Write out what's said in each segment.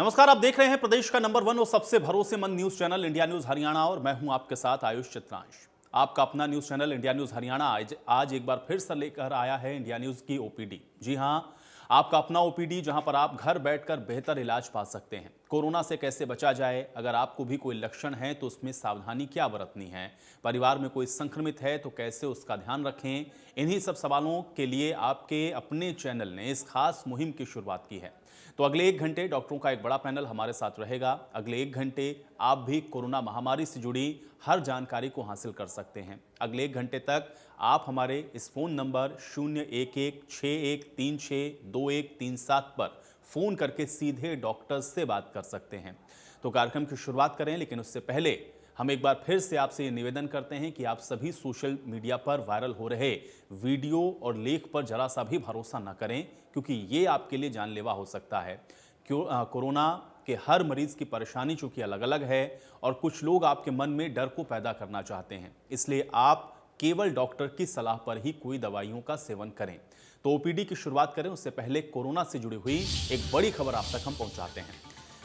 नमस्कार, आप देख रहे हैं प्रदेश का नंबर 1 और सबसे भरोसेमंद news channel India news Haryana और मैं हूं आपके साथ आयुष चित्रांश। आपका अपना news channel India news Haryana आज एक बार फिर से लेकर आया है इंडिया न्यूज की ओपीडी। जी हां, आपका अपना ओपीडी जहां पर आप घर बैठकर बेहतर इलाज पा सकते हैं। कोरोना से कैसे बचा जाए, अगर आपको भी कोई लक्षण है तो उसमें सावधानी क्या बरतनी है, परिवार में कोई संक्रमित है तो कैसे उसका ध्यान रखें, इन्हीं सब सवालों के लिए आपके अपने चैनल ने इस खास मुहिम की शुरुआत की है। तो अगले 1 घंटे डॉक्टरों का एक बड़ा पैनल हमारे साथ रहेगा। अगले 1 घंटे आप भी कोरोना महामारी से जुड़ी हर जानकारी को हासिल कर सकते हैं। अगले 1 घंटे तक आप हमारे इस फोन नंबर 01161362137 पर फोन करके सीधे डॉक्टर से बात कर सकते हैं। तो कार्यक्रम की शुरुआत करें, लेकिन उससे पहले हम एक बार फिर से आपसे ये निवेदन करते हैं कि आप सभी सोशल मीडिया पर वायरल हो रहे वीडियो और लेख पर जरा सा भी भरोसा न करें, क्योंकि ये आपके लिए जानलेवा हो सकता है। कोरोना के हर मरीज की परेशानी चूंकि अलग अलग है और कुछ लोग आपके मन में डर को पैदा करना चाहते हैं, इसलिए आप केवल डॉक्टर की सलाह पर ही कोई दवाइयों का सेवन करें। तो ओपीडी की शुरुआत करें उससे पहले कोरोना से जुड़ी हुई एक बड़ी खबर आप तक हम पहुंचाते हैं।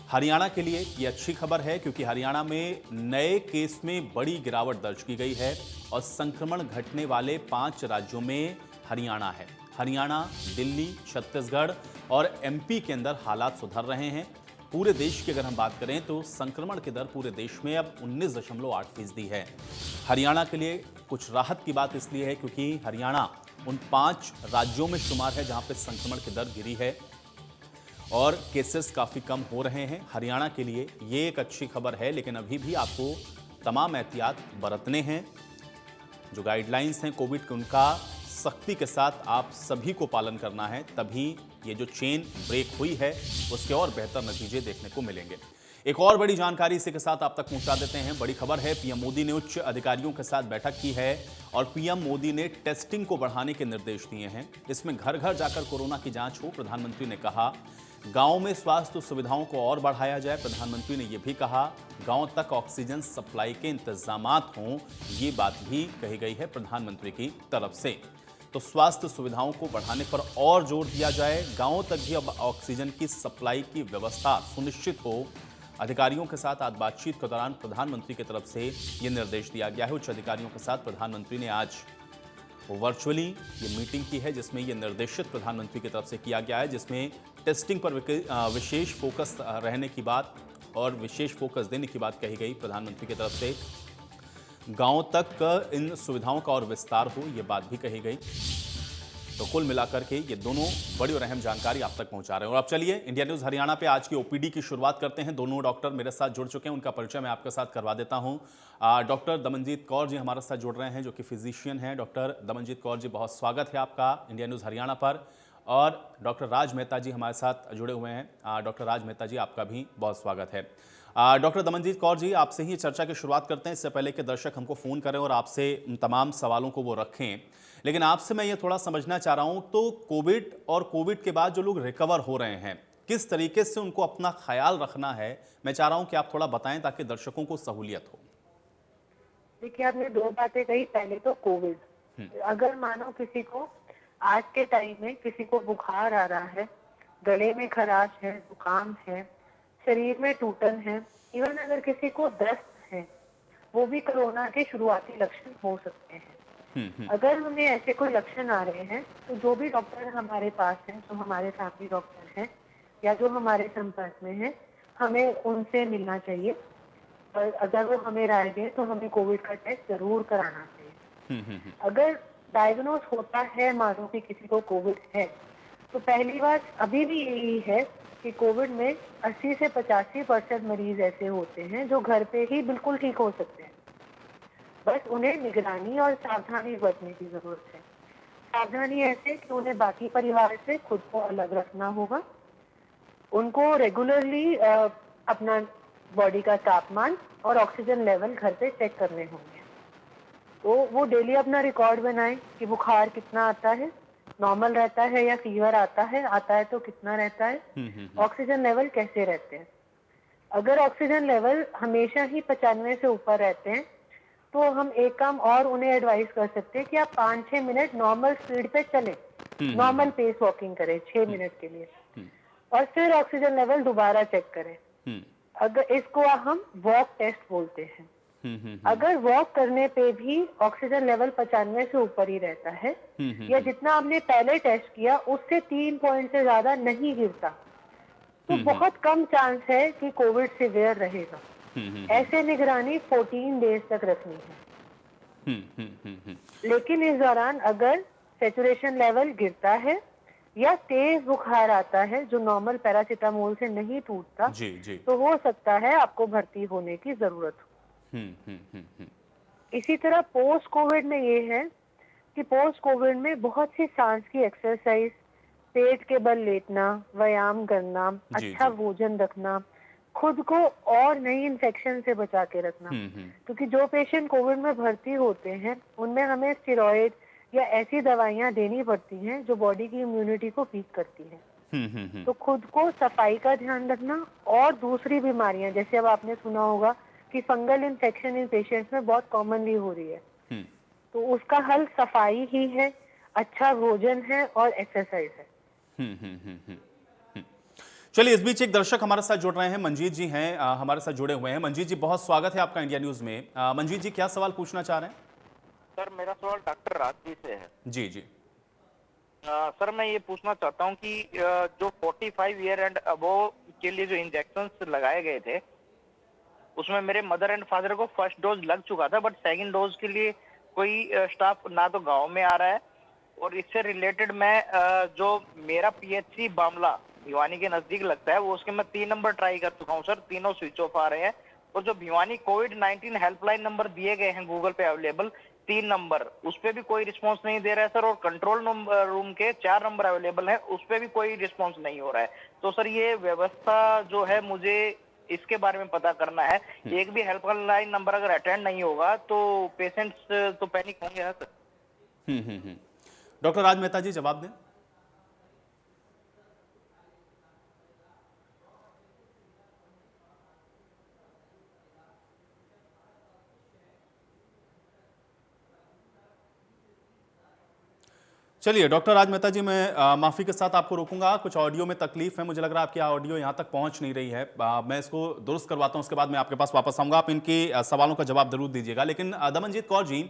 हरियाणा के लिए ये अच्छी खबर है, क्योंकि हरियाणा में नए केस में बड़ी गिरावट दर्ज की गई है और संक्रमण घटने वाले 5 राज्यों में हरियाणा है। हरियाणा, दिल्ली, छत्तीसगढ़ और एमपी के अंदर हालात सुधर रहे हैं। पूरे देश की अगर हम बात करें तो संक्रमण की दर पूरे देश में अब 19.8% है। हरियाणा के लिए कुछ राहत की बात इसलिए है क्योंकि हरियाणा उन 5 राज्यों में शुमार है जहां पर संक्रमण की दर गिरी है और केसेस काफ़ी कम हो रहे हैं। हरियाणा के लिए ये एक अच्छी खबर है, लेकिन अभी भी आपको तमाम एहतियात बरतने हैं। जो गाइडलाइंस हैं कोविड के, उनका सख्ती के साथ आप सभी को पालन करना है, तभी ये जो चेन ब्रेक हुई है उसके और बेहतर नतीजे देखने को मिलेंगे। एक और बड़ी जानकारी इसी के साथ आप तक पहुंचा देते हैं। बड़ी खबर है, पीएम मोदी ने उच्च अधिकारियों के साथ बैठक की है और पीएम मोदी ने टेस्टिंग को बढ़ाने के निर्देश दिए हैं। इसमें घर घर जाकर कोरोना की जांच हो। प्रधानमंत्री ने कहा गांव में स्वास्थ्य सुविधाओं को और बढ़ाया जाए। प्रधानमंत्री ने यह भी कहा गांव तक ऑक्सीजन सप्लाई के इंतजामात हों। ये बात भी कही गई है प्रधानमंत्री की तरफ से। तो स्वास्थ्य सुविधाओं को बढ़ाने पर और जोर दिया जाए, गांवों तक भी अब ऑक्सीजन की सप्लाई की व्यवस्था सुनिश्चित हो। अधिकारियों के साथ आज बातचीत के दौरान प्रधानमंत्री की तरफ से यह निर्देश दिया गया है। उच्च अधिकारियों के साथ प्रधानमंत्री ने आज वर्चुअली ये मीटिंग की है, जिसमें यह निर्देशित प्रधानमंत्री की तरफ से किया गया है, जिसमें टेस्टिंग पर विशेष फोकस रहने की बात और विशेष फोकस देने की बात कही गई। प्रधानमंत्री की तरफ से गांव तक इन सुविधाओं का और विस्तार हो, ये बात भी कही गई। तो कुल मिलाकर के ये दोनों बड़ी और अहम जानकारी आप तक पहुंचा रहे हैं। और अब चलिए इंडिया न्यूज हरियाणा पे आज की ओपीडी की शुरुआत करते हैं। दोनों डॉक्टर मेरे साथ जुड़ चुके हैं, उनका परिचय मैं आपके साथ करवा देता हूं। डॉक्टर दमनजीत कौर जी हमारे साथ जुड़ रहे हैं, जो कि फिजिशियन हैं। डॉक्टर दमनजीत कौर जी, बहुत स्वागत है आपका इंडिया न्यूज हरियाणा पर। और डॉक्टर राज मेहता जी हमारे साथ जुड़े हुए हैं। डॉक्टर राज मेहता जी, आपका भी बहुत स्वागत है। डॉक्टर दमनजीत कौर जी, आपसे ही चर्चा की शुरुआत करते हैं। इससे पहले कि दर्शक हमको फ़ोन करें और आपसे तमाम सवालों को वो रखें, लेकिन आपसे मैं ये थोड़ा समझना चाह रहा हूँ, तो कोविड के बाद जो लोग रिकवर हो रहे हैं, किस तरीके से उनको अपना ख्याल रखना है, मैं चाह रहा हूँ कि आप थोड़ा बताएं ताकि दर्शकों को सहूलियत हो। देखिए, आपने 2 बातें कही। पहले तो कोविड, अगर मानो किसी को आज के टाइम में किसी को बुखार आ रहा है, गले में खराश है, जुकाम है, शरीर में टूटन है, इवन अगर किसी को दस्त है, वो भी कोरोना के शुरुआती लक्षण हो सकते हैं। अगर हमें ऐसे कोई लक्षण आ रहे हैं तो जो भी डॉक्टर हमारे पास हैं, जो हमारे फैमिली डॉक्टर हैं या जो हमारे संपर्क में हैं, हमें उनसे मिलना चाहिए। और अगर वो हमें राय दें तो हमें कोविड का टेस्ट जरूर कराना चाहिए। अगर डायग्नोज होता है मानो कि किसी को कोविड है, तो पहली बात अभी भी यही है कि कोविड में 80 से 85% मरीज ऐसे होते हैं जो घर पे ही बिल्कुल ठीक हो सकते हैं। बस उन्हें निगरानी और सावधानी बरतने की जरूरत है। सावधानी ऐसे कि उन्हें बाकी परिवार से खुद को अलग रखना होगा। उनको रेगुलरली अपना बॉडी का तापमान और ऑक्सीजन लेवल घर पे चेक करने होंगे। तो वो डेली अपना रिकॉर्ड बनाएं कि बुखार कितना आता है, नॉर्मल रहता है या फीवर आता है तो कितना रहता है, ऑक्सीजन लेवल कैसे रहते हैं। अगर ऑक्सीजन लेवल हमेशा ही 95 से ऊपर रहते हैं तो हम एक काम और उन्हें एडवाइस कर सकते हैं कि आप 5-6 मिनट नॉर्मल स्पीड पे चलें, नॉर्मल पेस वॉकिंग करें 6 मिनट के लिए। और फिर ऑक्सीजन लेवल दोबारा चेक करें। हम्म अगर इसको हम वॉक टेस्ट बोलते हैं। अगर वॉक करने पे भी ऑक्सीजन लेवल 95 से ऊपर ही रहता है या जितना आपने पहले टेस्ट किया उससे 3 पॉइंट से ज्यादा नहीं गिरता, तो बहुत कम चांस है कि कोविड सीवियर रहेगा। ऐसे निगरानी 14 डेज तक रखनी है। लेकिन इस दौरान अगर सेचुरेशन लेवल गिरता है या तेज बुखार आता है जो नॉर्मल पैरासीटामोल से नहीं टूटता, जी जी। तो हो सकता है आपको भर्ती होने की जरूरत हो। इसी तरह पोस्ट कोविड में ये है कि पोस्ट कोविड में बहुत सी सांस की एक्सरसाइज, पेट के बल लेटना, व्यायाम करना, जी अच्छा जी। भोजन रखना, खुद को और नई इन्फेक्शन से बचा के रखना। क्योंकि जो पेशेंट कोविड में भर्ती होते हैं उनमें हमें स्टेरॉइड या ऐसी दवाइयां देनी पड़ती हैं जो बॉडी की इम्यूनिटी को वीक करती है। तो खुद को सफाई का ध्यान रखना और दूसरी बीमारियां, जैसे अब आपने सुना होगा कि फंगल इन्फेक्शन इन पेशेंट्स में बहुत कॉमनली हो रही है, तो उसका हल सफाई ही है, अच्छा भोजन है और एक्सरसाइज है। चलिए, इस बीच एक दर्शक हमारे साथ जुड़ रहे हैं, मंजीत जी हैं, हमारे साथ जुड़े हुए हैं। मंजीत जी, बहुत स्वागत है आपका इंडिया न्यूज में। मंजीत जी, क्या सवाल पूछना चाह रहे हैं? सर, मेरा सवाल डॉक्टर राज जी से है। जी जी। सर, मैं ये पूछना चाहता हूँ कि जो 45 ईयर एंड अबोव के लिए जो इंजेक्शंस लगाए गए थे उसमें मेरे मदर एंड फादर को फर्स्ट डोज लग चुका था, बट सेकंड डोज के लिए कोई स्टाफ ना तो गांव में आ रहा है, और इससे रिलेटेड मैं जो मेरा पीएचसी बामला भिवानी के नजदीक लगता है वो उसके मैं 3 नंबर ट्राई कर चुका हूँ सर, तीनों स्विच ऑफ आ रहे हैं। और जो भिवानी कोविड-19 हेल्पलाइन नंबर दिए गए हैं गूगल पे अवेलेबल 3 नंबर, उस पे भी कोई रिस्पॉन्स नहीं दे रहा है सर, और कंट्रोल रूम के 4 नंबर अवेलेबल है, उस पे भी कोई रिस्पॉन्स नहीं हो रहा है। तो सर, ये व्यवस्था जो है मुझे इसके बारे में पता करना है। एक भी हेल्पलाइन नंबर अगर अटेंड नहीं होगा तो पेशेंट्स तो पैनिक होंगे ना सर। डॉक्टर राज मेहता जी, जवाब दें। चलिए डॉक्टर राज मेहता जी, मैं माफ़ी के साथ आपको रोकूंगा, कुछ ऑडियो में तकलीफ है, मुझे लग रहा है आपकी ऑडियो यहाँ तक पहुँच नहीं रही है। मैं इसको दुरुस्त करवाता हूँ, उसके बाद मैं आपके पास वापस आऊँगा, आप इनके सवालों का जवाब जरूर दीजिएगा। लेकिन दमनजीत कौर जी,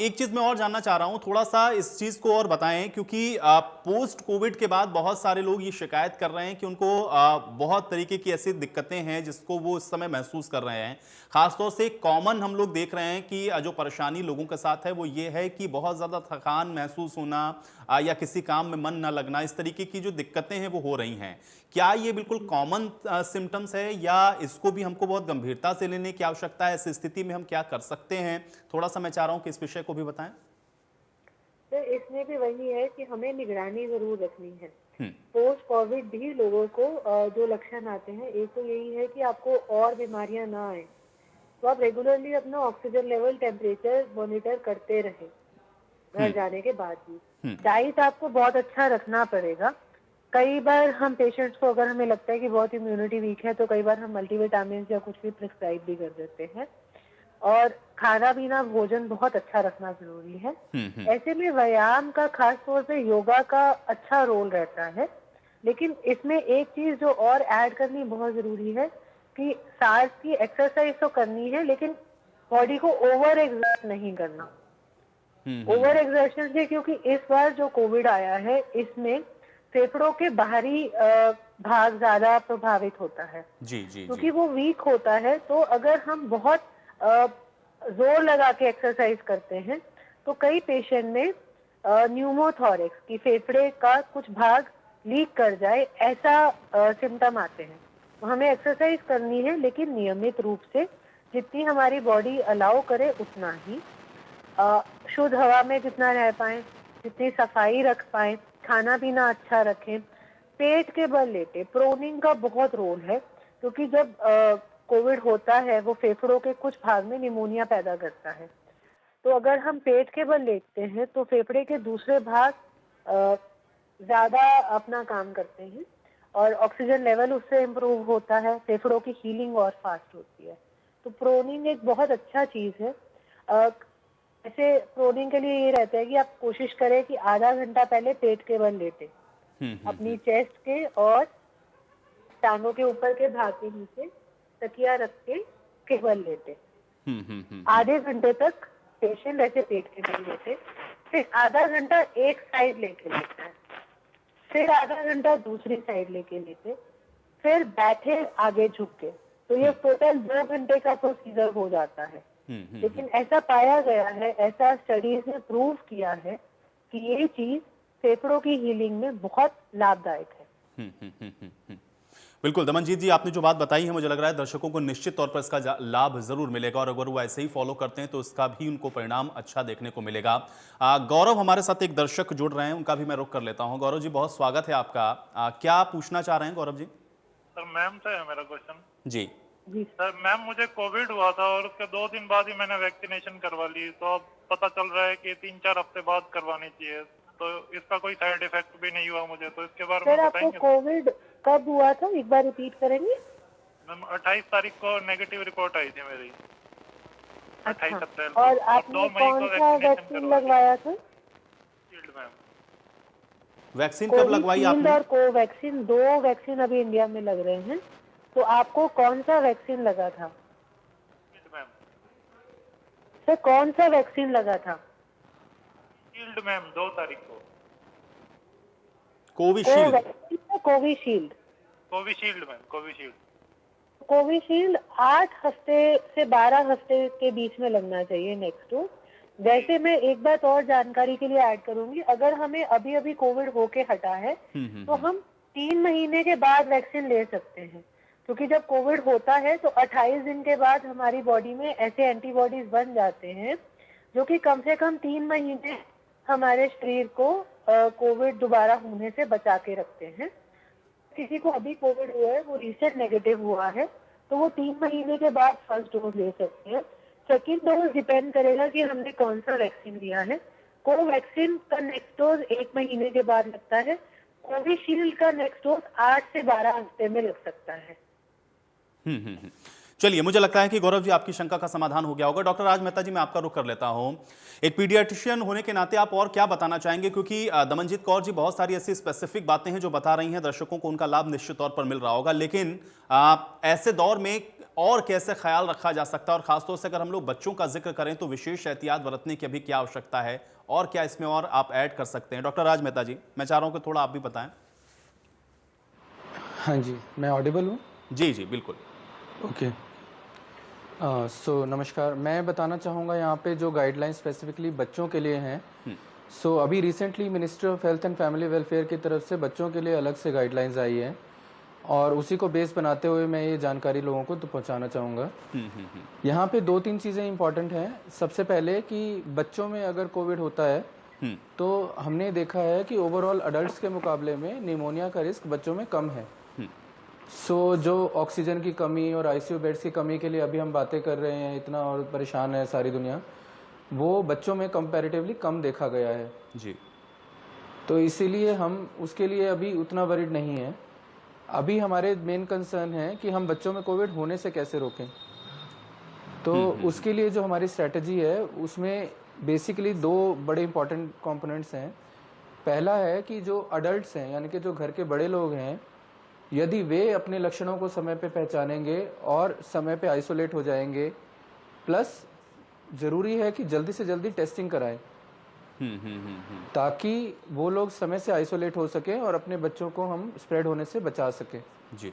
एक चीज़ मैं और जानना चाह रहा हूँ, थोड़ा सा इस चीज़ को और बताएं, क्योंकि पोस्ट कोविड के बाद बहुत सारे लोग ये शिकायत कर रहे हैं कि उनको बहुत तरीके की ऐसी दिक्कतें हैं जिसको वो इस समय महसूस कर रहे हैं। खासतौर से कॉमन हम लोग देख रहे हैं कि जो परेशानी लोगों के साथ है वो ये है कि बहुत ज़्यादा थकान महसूस होना या किसी काम में मन न लगना, इस तरीके की जो दिक्कतें हैं वो हो रही हैं। क्या ये बिल्कुल कॉमन सिम्टम्स है या इसको भी हमको बहुत गंभीरता से लेने की आवश्यकता है? ऐसी स्थिति में हम क्या कर सकते हैं? थोड़ा सा मैं चाह रहा हूं कि इस विषय को भी बताएं। तो इसमें भी वही है कि हमें निगरानी जरूर रखनी है। पोस्ट कोविड भी लोगों को जो लक्षण आते हैं, एक तो यही है कि आपको और बीमारियां ना आए, तो आप रेगुलरली अपना ऑक्सीजन लेवल, टेम्परेचर मॉनिटर करते रहे घर जाने के बाद भी। डाइट आपको बहुत अच्छा रखना पड़ेगा। कई बार हम पेशेंट्स को, अगर हमें लगता है कि बहुत इम्यूनिटी वीक है, तो कई बार हम मल्टीविटामिन या कुछ भी प्रिस्क्राइब भी कर देते हैं। और खाना पीना, भोजन बहुत अच्छा रखना जरूरी है। ऐसे में व्यायाम का, खास तौर पे योगा का अच्छा रोल रहता है। लेकिन इसमें एक चीज जो और ऐड करनी बहुत जरूरी है कि सांस की एक्सरसाइज तो करनी है, लेकिन बॉडी को ओवर एक्सर्ट नहीं करना। ओवर एक्सर्शन से, क्योंकि इस बार जो कोविड आया है इसमें फेफड़ों के बाहरी भाग ज्यादा प्रभावित होता है। जी जी क्योंकि वो वीक होता है, तो अगर हम बहुत जोर लगा के एक्सरसाइज करते हैं तो कई पेशेंट में न्यूमोथोरिक्स की फेफड़े का कुछ भाग लीक कर जाए, ऐसा सिम्टम आते हैं। तो हमें एक्सरसाइज करनी है, लेकिन नियमित रूप से, जितनी हमारी बॉडी अलाउ करे उतना ही। शुद्ध हवा में जितना रह पाए, जितनी सफाई रख पाए, खाना पीना अच्छा रखें, पेट के बल लेटे। प्रोनिंग का बहुत रोल है, क्योंकि जब कोविड होता है वो फेफड़ों के कुछ भाग में निमोनिया पैदा करता है। तो अगर हम पेट के बल लेटते हैं तो फेफड़े के दूसरे भाग ज्यादा अपना काम करते हैं और ऑक्सीजन लेवल उससे इम्प्रूव होता है, फेफड़ों की हीलिंग और फास्ट होती है। तो प्रोनिंग एक बहुत अच्छा चीज है। ऐसे प्रोनिंग के लिए ये रहता है कि आप कोशिश करें कि आधा घंटा पहले पेट के बल लेटे, अपनी चेस्ट के और टांगों के ऊपर के भाग के नीचे तकिया रख के केवल लेटे। आधे घंटे तक पेशेंट ऐसे पेट के बल लेटे, फिर आधा घंटा एक साइड लेके लेता है, फिर आधा घंटा दूसरी साइड लेके लेते, फिर बैठे आगे झुक के। तो ये टोटल 2 घंटे का प्रोसीजर हो जाता है। लेकिन ऐसा पाया गया है, ऐसा स्टडीज ने प्रूव किया है कि ये चीज फेफड़ों की हीलिंग में बहुत लाभदायक है। बिल्कुल दमनजीत जी, आपने जो बात बताई है मुझे लग रहा है दर्शकों को निश्चित तौर पर इसका लाभ जरूर मिलेगा और अगर वो ऐसे ही फॉलो करते हैं तो इसका भी उनको परिणाम अच्छा देखने को मिलेगा। गौरव हमारे साथ एक दर्शक जुड़ रहे हैं, उनका भी मैं रुख कर लेता हूं। गौरव जी, बहुत स्वागत है आपका। क्या पूछना चाह रहे हैं गौरव जी? सर मैम से है मेरा क्वेश्चन। जी सर मैम, मुझे कोविड हुआ था और उसके 2 दिन बाद ही मैंने वैक्सीनेशन करवा ली, तो अब पता चल रहा है कि 3-4 हफ्ते बाद करवानी चाहिए, तो इसका कोई साइड इफेक्ट भी नहीं हुआ मुझे, तो इसके बारे में सर आपको बताएंगे? कोविड कब हुआ था, एक बार रिपीट करेंगे? मैम 28 तारीख को नेगेटिव रिपोर्ट आई थी मेरी। 28 अप्रैल को। और आपने 2 मई कौन को सा वैक्सीन लगवाया था? Shield ma'am. वैक्सीन कब लगवाई कोविशील्ड आपने? और कोवैक्सीन, 2 वैक्सीन अभी इंडिया में लग रहे हैं, तो आपको कौन सा वैक्सीन लगा था? Shield ma'am. सर कौन सा वैक्सीन लगा था? शील्ड मैम 2 तारीख को। कोविशील्ड? कोवैक्सीन या Covishield? Covishield ma'am, Covishield. Covishield 8 हफ्ते से 12 हफ्ते के बीच में लगना चाहिए नेक्स्ट डोज। वैसे मैं एक बात और जानकारी के लिए ऐड करूंगी, अगर हमें अभी अभी कोविड होके हटा है तो हम 3 महीने के बाद वैक्सीन ले सकते हैं, क्योंकि जब कोविड होता है तो 28 दिन के बाद हमारी बॉडी में ऐसे एंटीबॉडीज बन जाते हैं जो कि कम से कम 3 महीने हमारे शरीर को कोविड दोबारा होने से बचा के रखते हैं। किसी को अभी कोविड हुआ है, वो रिसेंट नेगेटिव हुआ है, तो वो 3 महीने के बाद फर्स्ट डोज ले सकते हैं। सेकेंड डोज डिपेंड करेगा कि हमने कौन सा वैक्सीन लिया है। कोवैक्सीन का नेक्स्ट डोज 1 महीने के बाद लगता है, कोविशील्ड का नेक्स्ट डोज 8 से 12 हफ्ते में लग सकता है। चलिए, मुझे लगता है कि गौरव जी आपकी शंका का समाधान हो गया होगा। डॉक्टर राज मेहता जी, मैं आपका रुख कर लेता हूं। एक पीडियाट्रिशियन होने के नाते आप और क्या बताना चाहेंगे, क्योंकि दमनजीत कौर जी बहुत सारी ऐसी स्पेसिफिक बातें हैं जो बता रही हैं, दर्शकों को उनका लाभ निश्चित तौर पर मिल रहा होगा, लेकिन ऐसे दौर में और कैसे ख्याल रखा जा सकता है और खासतौर से अगर हम लोग बच्चों का जिक्र करें तो विशेष एहतियात बरतने की अभी क्या आवश्यकता है और क्या इसमें और आप ऐड कर सकते हैं? डॉक्टर राज मेहता जी, मैं चाह रहा हूं कि थोड़ा आप भी बताएं। हाँ जी, मैं ऑडिबल हूँ? जी जी बिल्कुल। ओके। सो नमस्कार, मैं बताना चाहूँगा यहाँ पे जो गाइडलाइंस स्पेसिफिकली बच्चों के लिए हैं। सो अभी recently ministry of health and family welfare की तरफ से बच्चों के लिए अलग से गाइडलाइंस आई है और उसी को बेस बनाते हुए मैं ये जानकारी लोगों को तो पहुँचाना चाहूँगा। यहाँ पे 2-3 चीज़ें इंपॉर्टेंट हैं। सबसे पहले कि बच्चों में अगर कोविड होता है तो हमने देखा है कि ओवरऑल अडल्ट्स के मुकाबले में निमोनिया का रिस्क बच्चों में कम है। सो जो ऑक्सीजन की कमी और आईसीयू बेड्स की कमी के लिए अभी हम बातें कर रहे हैं, इतना और परेशान है सारी दुनिया, वो बच्चों में कंपैरेटिवली कम देखा गया है जी। तो इसीलिए हम उसके लिए अभी उतना वरीड नहीं है। अभी हमारे मेन कंसर्न है कि हम बच्चों में कोविड होने से कैसे रोकें। तो उसके लिए जो हमारी स्ट्रैटेजी है उसमें बेसिकली 2 बड़े इंपॉर्टेंट कंपोनेंट्स हैं। पहला है कि जो अडल्ट्स हैं, यानी कि जो घर के बड़े लोग हैं, यदि वे अपने लक्षणों को समय पे पहचानेंगे और समय पे आइसोलेट हो जाएंगे, प्लस ज़रूरी है कि जल्दी से जल्दी टेस्टिंग कराएं ताकि वो लोग समय से आइसोलेट हो सकें और अपने बच्चों को हम स्प्रेड होने से बचा सकें। जी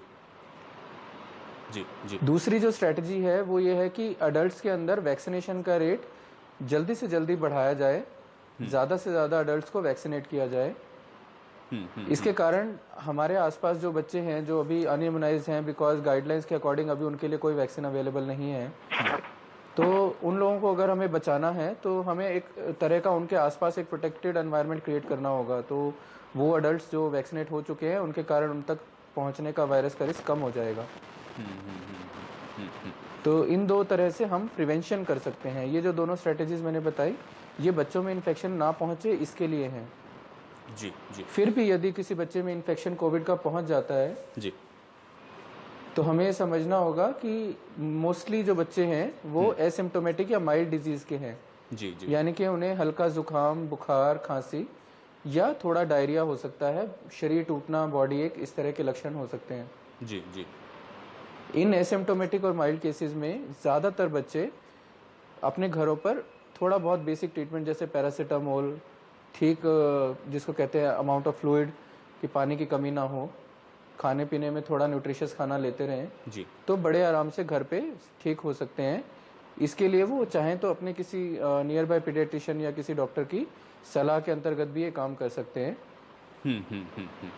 जी जी। दूसरी जो स्ट्रैटेजी है वो ये है कि अडल्ट्स के अंदर वैक्सीनेशन का रेट जल्दी से जल्दी बढ़ाया जाए, ज़्यादा से ज़्यादा अडल्ट्स को वैक्सीनेट किया जाए। इसके कारण हमारे आसपास जो बच्चे हैं जो अभी अनइम्यूनाइज्ड हैं, बिकॉज गाइडलाइंस के अकॉर्डिंग अभी उनके लिए कोई वैक्सीन अवेलेबल नहीं है, तो उन लोगों को अगर हमें बचाना है तो हमें एक तरह का उनके आसपास एक प्रोटेक्टेड एनवायरनमेंट क्रिएट करना होगा। तो वो अडल्ट्स जो वैक्सीनेट हो चुके हैं उनके कारण उन तक पहुंचने का वायरस का रिस्क कम हो जाएगा। तो इन 2 तरह से हम प्रिवेंशन कर सकते हैं। ये जो दोनों स्ट्रेटेजीज मैंने बताई, ये बच्चों में इन्फेक्शन ना पहुंचे इसके लिए हैं। जी जी। फिर भी यदि किसी बच्चे में इन्फेक्शन कोविड का पहुंच जाता है जी, तो हमें ये समझना होगा कि मोस्टली जो बच्चे हैं वो एसिम्प्टोमेटिक या माइल्ड डिजीज के हैं। जी जी। यानी कि उन्हें हल्का जुकाम, बुखार, खांसी या थोड़ा डायरिया हो सकता है, शरीर टूटना, बॉडी एक, इस तरह के लक्षण हो सकते हैं। जी जी। इन एसिम्प्टोमेटिक और माइल्ड केसेस में ज़्यादातर बच्चे अपने घरों पर थोड़ा बहुत बेसिक ट्रीटमेंट जैसे पैरासीटामोल, ठीक जिसको कहते हैं अमाउंट ऑफ फ्लूइड, कि पानी की कमी ना हो, खाने पीने में थोड़ा न्यूट्रिशियस खाना लेते रहें, जी तो बड़े आराम से घर पे ठीक हो सकते हैं। इसके लिए वो चाहें तो अपने किसी नियर बाय पीडियाट्रिशियन या किसी डॉक्टर की सलाह के अंतर्गत भी ये काम कर सकते हैं। हम्म।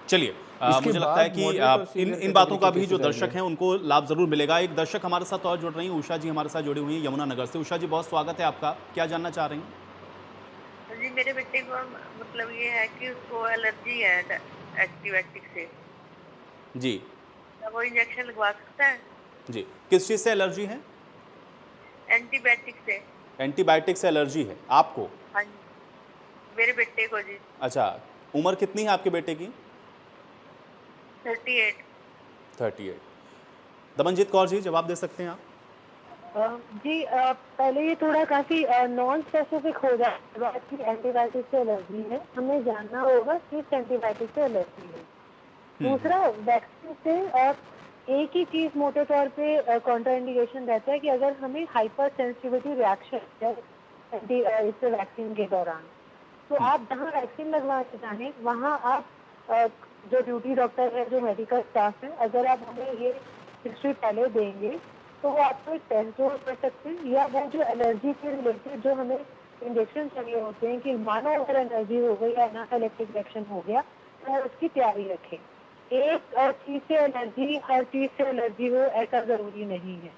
चलिए, इसके मुझे लगता है बाद कि मॉडरेट और इन सीवियर इन बातों कैटेगरी का के भी जो केसेस दर्शक आएंगे। हैं उनको लाभ जरूर मिलेगा। एक दर्शक हमारे साथ और जुड़ रही हैं, उषा जी हमारे साथ जुड़ी हुई हैं यमुनानगर से। उषा जी, बहुत स्वागत है आपका, क्या जानना चाह रही हैं? जी मेरे बेटे को मतलब ये है कि उसको एलर्जी है एंटीबायोटिक से। जी क्या वो इंजेक्शन लगवा सकता है? जी। किस चीज़ से एलर्जी है? एंटीबायोटिक से। एंटीबायोटिक से एलर्जी है आपको? हाँ जी, मेरे बेटे को जी। अच्छा, उम्र कितनी है आपके बेटे की? 38। 38। दमनजीत कौर जी, जवाब दे सकते हैं आप? जी पहले ये थोड़ा काफी नॉन स्पेसिफिक हो जाएगा कि एंटीबायोटिक से एलर्जी है, हमें जानना होगा किस एंटीबायोटिक से एलर्जी है। दूसरा, वैक्सीन से एक ही चीज मोटे तौर पे कॉन्ट्राइंडिकेशन रहता है कि अगर हमें हाइपर सेंसिटिविटी रिएक्शन है इससे वैक्सीन के दौरान, तो आप जहाँ वैक्सीन लगवाना चाहें वहाँ आप जो ड्यूटी डॉक्टर है, जो मेडिकल स्टाफ है, अगर आप हमें ये हिस्ट्री पहले देंगे तो वो आपको एक टेस्ट जो कर सकते हैं, या वो जो एलर्जी के रिलेटेड जो हमें इंजेक्शन चाहिए होते हैं कि मानो अगर एलर्जी हो गई या एनाफिलेक्टिक रिएक्शन हो गया तो उसकी तैयारी रखें। एक चीज से एलर्जी, हर चीज से एलर्जी हो ऐसा जरूरी नहीं है।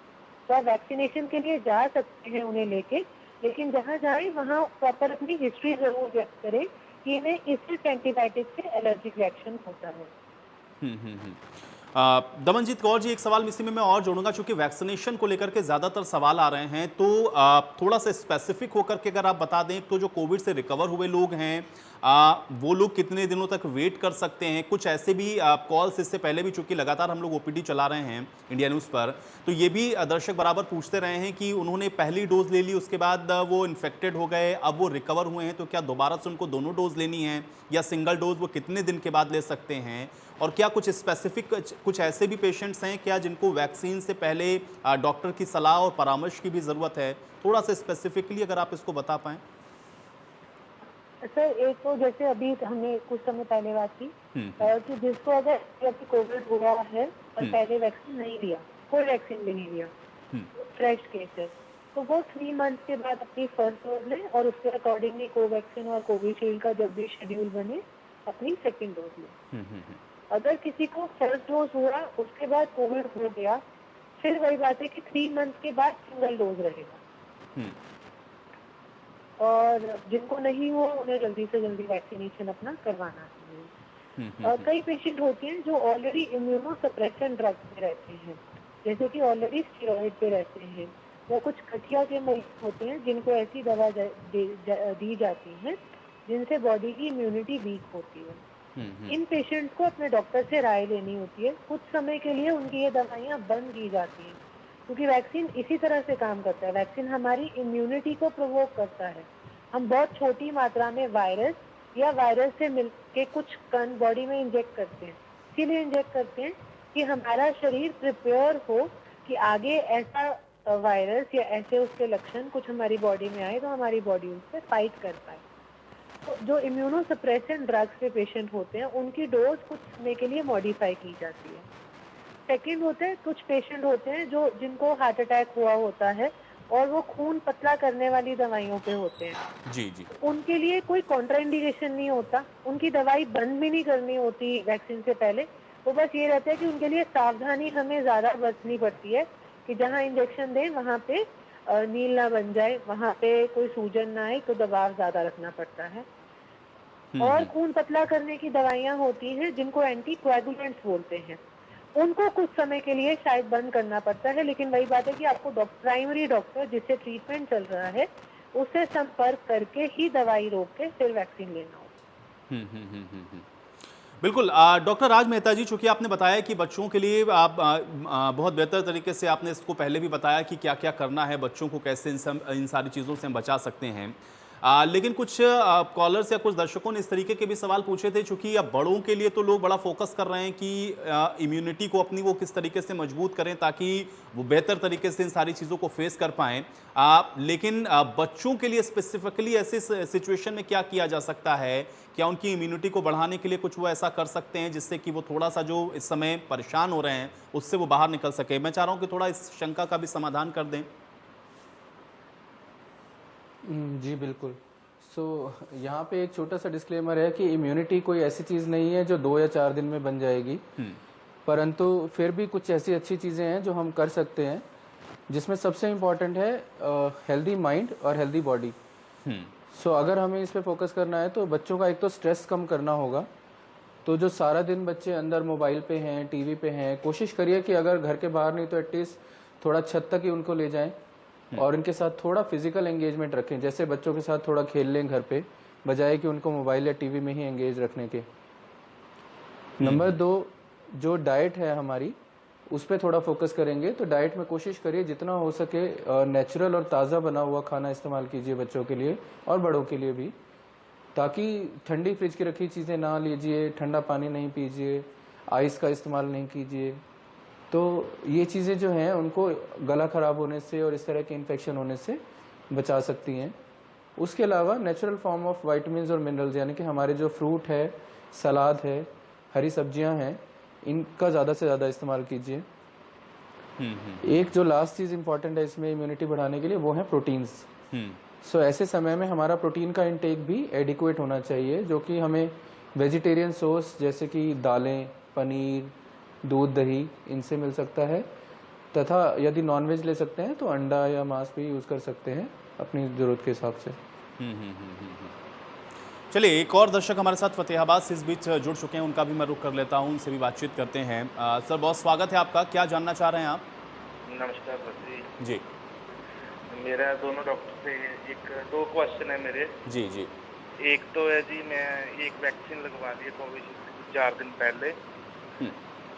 तो आप वैक्सीनेशन के लिए जा सकते हैं उन्हें लेके, लेकिन जहाँ जाए वहाँ प्रॉपर अपनी हिस्ट्री जरूर व्यक्त करें कि इन्हें इस एंटीबायोटिक से एलर्जिक रिएक्शन होता है। दमनजीत कौर जी, एक सवाल इसी में मैं और जोड़ूंगा, क्योंकि वैक्सीनेशन को लेकर के ज़्यादातर सवाल आ रहे हैं, तो थोड़ा सा स्पेसिफिक होकर के अगर आप बता दें, तो जो कोविड से रिकवर हुए लोग हैं वो लोग कितने दिनों तक वेट कर सकते हैं? कुछ ऐसे भी कॉल्स इससे पहले भी, चूंकि लगातार हम लोग ओपीडी चला रहे हैं इंडिया न्यूज़ पर, तो ये भी दर्शक बराबर पूछते रहे हैं कि उन्होंने पहली डोज ले ली, उसके बाद वो इन्फेक्टेड हो गए, अब वो रिकवर हुए हैं, तो क्या दोबारा से उनको दोनों डोज लेनी है, या सिंगल डोज वो कितने दिन के बाद ले सकते हैं? और क्या कुछ स्पेसिफिक कुछ ऐसे भी पेशेंट्स हैं क्या जिनको वैक्सीन से पहले डॉक्टर की सलाह और परामर्श की भी ज़रूरत है? थोड़ा सा स्पेसिफिकली अगर आप इसको बता पाएं। सर, एक तो जैसे अभी हमने कुछ समय पहले बात की कि जिसको अगर कोविड हुआ है और पहले वैक्सीन नहीं लिया, कोई वैक्सीन भी नहीं लिया, फ्रेश केसेस, तो वो 3 मंथ के बाद अपनी फर्स्ट डोज लें और उसके अकॉर्डिंगली कोवैक्सीन और कोविशील्ड का जब भी शेड्यूल बने अपनी सेकेंड डोज लें। अगर किसी को फर्स्ट डोज हुआ उसके बाद कोविड हो गया, फिर वही बात है कि 3 मंथ के बाद सिंगल डोज रहेगा, और जिनको नहीं हुआ उन्हें जल्दी से जल्दी वैक्सीनेशन अपना करवाना चाहिए। कई पेशेंट होते हैं जो ऑलरेडी इम्यूनोसप्रेसेंट ड्रग्स पे रहते हैं, जैसे कि ऑलरेडी स्टेरॉइड पे रहते हैं, या कुछ गठिया के मरीज होते हैं जिनको ऐसी दवा दी जाती है जिनसे बॉडी की इम्यूनिटी वीक होती है। इन पेशेंट्स को अपने डॉक्टर से राय लेनी होती है। कुछ समय के लिए उनकी ये दवाइयाँ बंद की जाती हैं, क्योंकि वैक्सीन इसी तरह से काम करता है। वैक्सीन हमारी इम्यूनिटी को प्रोवोक करता है। हम बहुत छोटी मात्रा में वायरस या वायरस से मिलके कुछ कण बॉडी में इंजेक्ट करते हैं, इसीलिए इंजेक्ट करते हैं कि हमारा शरीर प्रिपेयर हो कि आगे ऐसा वायरस या ऐसे उसके लक्षण कुछ हमारी बॉडी में आए तो हमारी बॉडी उससे फाइट कर पाए। तो जो इम्यूनोसप्रेसेंट ड्रग्स के पेशेंट होते हैं उनकी डोज कुछ समय के लिए मॉडिफाई की जाती है। सेकंड होता है, कुछ पेशेंट होते हैं जिनको हार्ट अटैक हुआ होता है और वो खून पतला करने वाली दवाइयों पे होते हैं। जी जी। उनके लिए कोई कॉन्ट्राइंडिकेशन नहीं होता, उनकी दवाई बंद भी नहीं करनी होती वैक्सीन से पहले। वो बस ये रहता है कि उनके लिए सावधानी हमें ज्यादा बरतनी पड़ती है कि जहाँ इंजेक्शन दें वहाँ पे नील ना बन जाए, वहाँ पे कोई सूजन ना आए, तो दबाव ज्यादा रखना पड़ता है। और खून पतला करने की दवाइयाँ होती हैं जिनको एंटीकोएगुलेंट्स बोलते हैं, उनको कुछ समय के लिए शायद बंद करना पड़ता है, लेकिन वही बात है कि आपको प्राइमरी डॉक्टर जिससे ट्रीटमेंट चल रहा है उससे संपर्क करके ही दवाई रोक के फिर वैक्सीन लेना होगा। बिल्कुल। डॉक्टर राज मेहता जी, चूंकि आपने बताया कि बच्चों के लिए आप बहुत बेहतर तरीके से आपने इसको पहले भी बताया कि क्या क्या करना है, बच्चों को कैसे इन सारी चीज़ों से हम बचा सकते हैं। लेकिन कुछ कॉलर्स या कुछ दर्शकों ने इस तरीके के भी सवाल पूछे थे, चूंकि अब बड़ों के लिए तो लोग बड़ा फोकस कर रहे हैं कि इम्यूनिटी को अपनी वो किस तरीके से मजबूत करें ताकि वो बेहतर तरीके से इन सारी चीज़ों को फेस कर पाएं। लेकिन बच्चों के लिए स्पेसिफिकली ऐसे सिचुएशन में क्या किया जा सकता है? क्या उनकी इम्यूनिटी को बढ़ाने के लिए कुछ वो ऐसा कर सकते हैं जिससे कि वो थोड़ा सा जो इस समय परेशान हो रहे हैं उससे वो बाहर निकल सके? मैं चाह रहा हूँ कि थोड़ा इस शंका का भी समाधान कर दें। जी बिल्कुल। यहाँ पे एक छोटा सा डिस्क्लेमर है कि इम्यूनिटी कोई ऐसी चीज़ नहीं है जो 2 या 4 दिन में बन जाएगी, परंतु फिर भी कुछ ऐसी अच्छी चीज़ें हैं जो हम कर सकते हैं, जिसमें सबसे इम्पॉर्टेंट है हेल्दी माइंड और हेल्दी बॉडी। अगर हमें इस पे फोकस करना है तो बच्चों का एक तो स्ट्रेस कम करना होगा। तो जो सारा दिन बच्चे अंदर मोबाइल पे हैं, टीवी पे हैं, कोशिश करिए कि अगर घर के बाहर नहीं तो एटलीस्ट थोड़ा छत तक ही उनको ले जाएं और इनके साथ थोड़ा फिजिकल एंगेजमेंट रखें। जैसे बच्चों के साथ थोड़ा खेल लें घर पे, बजाय कि उनको मोबाइल या टीवी में ही एंगेज रखने के। नंबर 2, जो डाइट है हमारी, उस पर थोड़ा फोकस करेंगे। तो डाइट में कोशिश करिए जितना हो सके नेचुरल और ताज़ा बना हुआ खाना इस्तेमाल कीजिए बच्चों के लिए और बड़ों के लिए भी, ताकि ठंडी फ्रिज की रखी चीज़ें ना लीजिए, ठंडा पानी नहीं पीजिए, आइस का इस्तेमाल नहीं कीजिए। तो ये चीज़ें जो हैं उनको गला ख़राब होने से और इस तरह के इन्फेक्शन होने से बचा सकती हैं। उसके अलावा नेचुरल फॉर्म ऑफ विटामिन्स और मिनरल्स, यानी कि हमारे जो फ्रूट है, सलाद है, हरी सब्जियां हैं, इनका ज़्यादा से ज़्यादा इस्तेमाल कीजिए। एक जो लास्ट चीज़ इंपॉर्टेंट है इसमें इम्यूनिटी बढ़ाने के लिए, वो है प्रोटीन्स। ऐसे समय में हमारा प्रोटीन का इंटेक भी एडिक्वेट होना चाहिए, जो कि हमें वेजिटेरियन सोर्स जैसे कि दालें, पनीर, दूध, दही, इनसे मिल सकता है, तथा यदि नॉनवेज ले सकते हैं तो अंडा या मांस भी यूज़ कर सकते हैं अपनी ज़रूरत के हिसाब से। चलिए, एक और दर्शक हमारे साथ फतेहाबाद से इस बीच जुड़ चुके हैं, उनका भी मैं रुख कर लेता हूं, उनसे भी बातचीत करते हैं। सर, बहुत स्वागत है आपका, क्या जानना चाह रहे हैं आप? नमस्कार सर जी। मेरा दोनों डॉक्टर से दो क्वेश्चन है मेरे। जी जी। एक तो है जी, मैं एक वैक्सीन लगवा ली कोविशील्ड की 4 दिन पहले।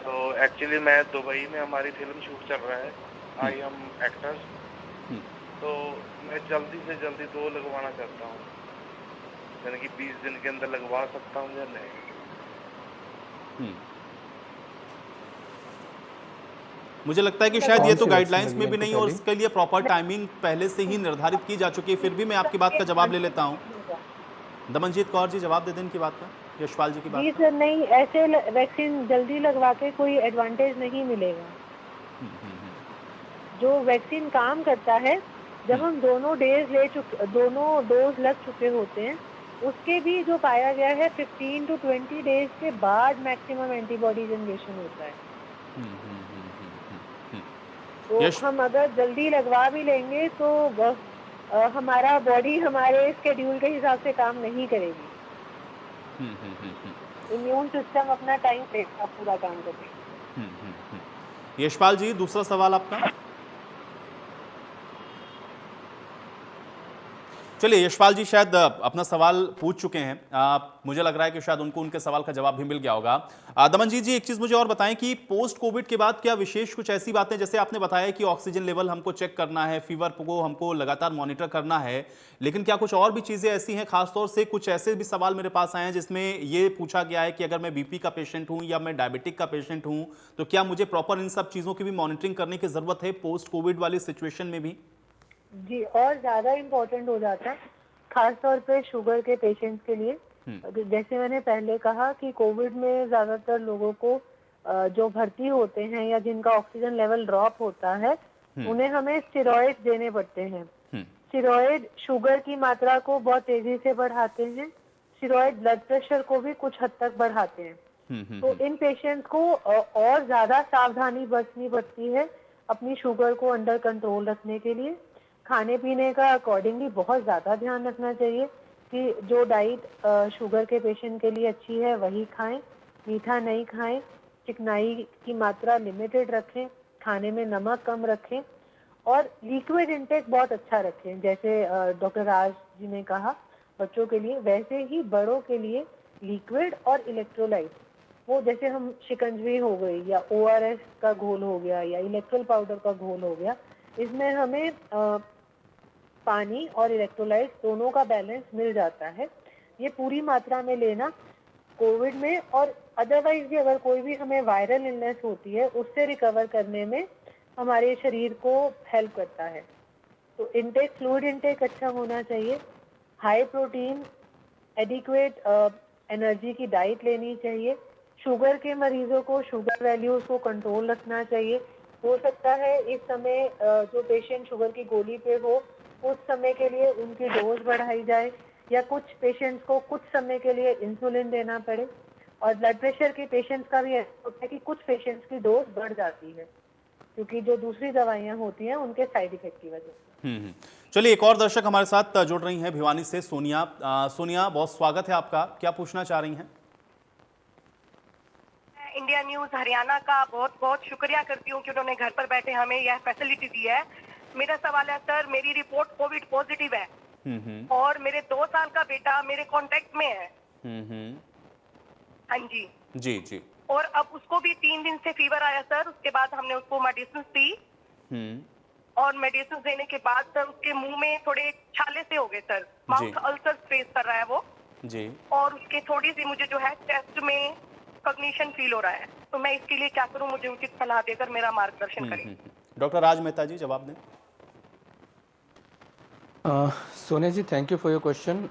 तो एक्चुअली मैं दुबई में, हमारी फिल्म शूट चल रहा है, आई एम एक्टर्स। तो मैं जल्दी से जल्दी 2 लगवाना चाहता हूँ, यानी कि 20 दिन के अंदर लगवा सकता हूँ या नहीं? मुझे लगता है कि शायद ये तो गाइडलाइंस में भी नहीं और इसके लिए प्रॉपर टाइमिंग पहले से ही निर्धारित की जा चुकी है। फिर भी मैं आपकी बात का जवाब ले लेता हूँ। दमनजीत कौर जी, जवाब दे दें इनकी बात का, यशपाल जी की बात जी सर, नहीं, ऐसे वैक्सीन जल्दी लगवा के कोई एडवांटेज नहीं मिलेगा। जो वैक्सीन काम करता है, जब हम दोनों डोज लग चुके होते हैं, उसके भी जो पाया गया है 15 to 20 डेज के बाद मैक्सिमम एंटीबॉडी जनरेशन होता है। तो हम अगर जल्दी लगवा भी लेंगे तो हमारा बॉडी हमारे स्केड्यूल के हिसाब से काम नहीं करेगी। इम्यून सिस्टम अपना टाइम लेगा पूरा काम करने। यशपाल जी, दूसरा सवाल आपका। चलिए, यशपाल जी शायद अपना सवाल पूछ चुके हैं। मुझे लग रहा है कि शायद उनको उनके सवाल का जवाब भी मिल गया होगा। दमनजीत जी, एक चीज़ मुझे और बताएं कि पोस्ट कोविड के बाद क्या विशेष कुछ ऐसी बातें, जैसे आपने बताया कि ऑक्सीजन लेवल हमको चेक करना है, फीवर को हमको लगातार मॉनिटर करना है, लेकिन क्या कुछ और भी चीज़ें ऐसी हैं? खासतौर से कुछ ऐसे भी सवाल मेरे पास आए हैं जिसमें ये पूछा गया है कि अगर मैं बीपी का पेशेंट हूँ या मैं डायबिटिक का पेशेंट हूँ, तो क्या मुझे प्रॉपर इन सब चीज़ों की भी मॉनिटरिंग करने की ज़रूरत है पोस्ट कोविड वाली सिचुएशन में भी? जी, और ज़्यादा इम्पोर्टेंट हो जाता है, खास तौर पे शुगर के पेशेंट्स के लिए। जैसे मैंने पहले कहा कि कोविड में ज्यादातर लोगों को जो भर्ती होते हैं या जिनका ऑक्सीजन लेवल ड्रॉप होता है, उन्हें हमें स्टेरॉइड देने पड़ते हैं। स्टेरॉइड शुगर की मात्रा को बहुत तेजी से बढ़ाते हैं। स्टेरॉइड ब्लड प्रेशर को भी कुछ हद तक बढ़ाते हैं। तो इन पेशेंट्स को और ज्यादा सावधानी बरतनी पड़ती है अपनी शुगर को अंडर कंट्रोल रखने के लिए। खाने पीने का अकॉर्डिंगली बहुत ज़्यादा ध्यान रखना चाहिए कि जो डाइट शुगर के पेशेंट के लिए अच्छी है वही खाएं, मीठा नहीं खाएं, चिकनाई की मात्रा लिमिटेड रखें, खाने में नमक कम रखें और लिक्विड इंटेक बहुत अच्छा रखें। जैसे डॉक्टर राज जी ने कहा बच्चों के लिए, वैसे ही बड़ों के लिए लिक्विड और इलेक्ट्रोलाइट, वो जैसे हम शिकंजवी हो गई या ORS का घोल हो गया या इलेक्ट्रोल पाउडर का घोल हो गया, इसमें हमें पानी और इलेक्ट्रोलाइट्स दोनों का बैलेंस मिल जाता है। ये पूरी मात्रा में लेना कोविड में और अदरवाइज भी अगर कोई भी हमें वायरल इलनेस होती है उससे रिकवर करने में हमारे शरीर को हेल्प करता है। तो इंटेक, फ्लूइड इंटेक अच्छा होना चाहिए, हाई प्रोटीन एडिक्वेट एनर्जी की डाइट लेनी चाहिए। शुगर के मरीजों को शुगर वैल्यूज को कंट्रोल रखना चाहिए। हो सकता है इस समय जो पेशेंट शुगर की गोली पे हो उस समय के लिए उनकी डोज बढ़ाई जाए, या कुछ पेशेंट्स को कुछ समय के लिए इंसुलिन देना पड़े। और ब्लड प्रेशर के पेशेंट्स का भी ऐसा होता है कि कुछ पेशेंट्स की डोज बढ़ जाती है क्योंकि जो दूसरी दवाइयां होती हैं उनके साइड इफेक्ट की वजह से। चलिए, एक और दर्शक हमारे साथ जुड़ रही हैं भिवानी से, सोनिया। सोनिया, बहुत स्वागत है आपका, क्या पूछना चाह रही हैं? इंडिया न्यूज हरियाणा का बहुत बहुत शुक्रिया करती हूँ कि उन्होंने घर पर बैठे हमें यह फैसिलिटी दी है। मेरा सवाल है सर, मेरी रिपोर्ट कोविड पॉजिटिव है और मेरे 2 साल का बेटा मेरे कांटेक्ट में है। हाँ जी जी जी। और अब उसको भी 3 दिन से फीवर आया सर। उसके बाद हमने उसको मेडिसिन दी और मेडिसिन देने के बाद सर उसके मुंह में थोड़े छाले से हो गए सर, माउथ अल्सर फेस कर रहा है वो जी। और उसके थोड़ी सी मुझे जो है चेस्ट में कॉग्निशन फील हो रहा है। तो मैं इसके लिए क्या करूं, मुझे उचित सलाह देकर मेरा मार्गदर्शन करें। डॉक्टर राज मेहता जी, जवाब दें। Sonia ji, thank you for your question.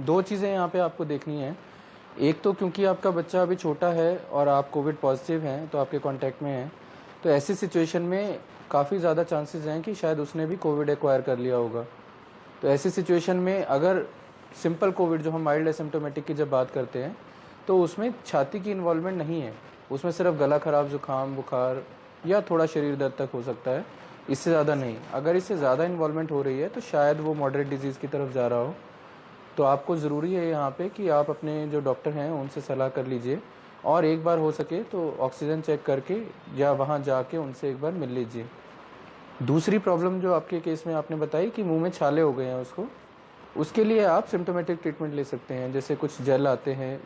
2 चीज़ें यहाँ पे आपको देखनी है। एक तो क्योंकि आपका बच्चा अभी छोटा है और आप कोविड पॉजिटिव हैं तो आपके कांटेक्ट में हैं, तो ऐसी सिचुएशन में काफ़ी ज़्यादा चांसेस हैं कि शायद उसने भी कोविड एक्वायर कर लिया होगा। तो ऐसी सिचुएशन में अगर सिंपल कोविड, जो हम माइल्ड एसिम्प्टोमेटिक की जब बात करते हैं, तो उसमें छाती की इन्वॉल्वमेंट नहीं है। उसमें सिर्फ गला खराब, जुकाम, बुखार या थोड़ा शरीर दर्द तक हो सकता है, इससे ज़्यादा नहीं। अगर इससे ज़्यादा इन्वॉल्वमेंट हो रही है तो शायद वो मॉडरेट डिजीज़ की तरफ जा रहा हो। तो आपको ज़रूरी है यहाँ पे कि आप अपने जो डॉक्टर हैं उनसे सलाह कर लीजिए और एक बार हो सके तो ऑक्सीजन चेक करके या वहाँ जाके उनसे एक बार मिल लीजिए। दूसरी प्रॉब्लम जो आपके केस में आपने बताई कि मुंह में छाले हो गए हैं उसको, उसके लिए आप सिम्टोमेटिक ट्रीटमेंट ले सकते हैं। जैसे कुछ जेल आते हैं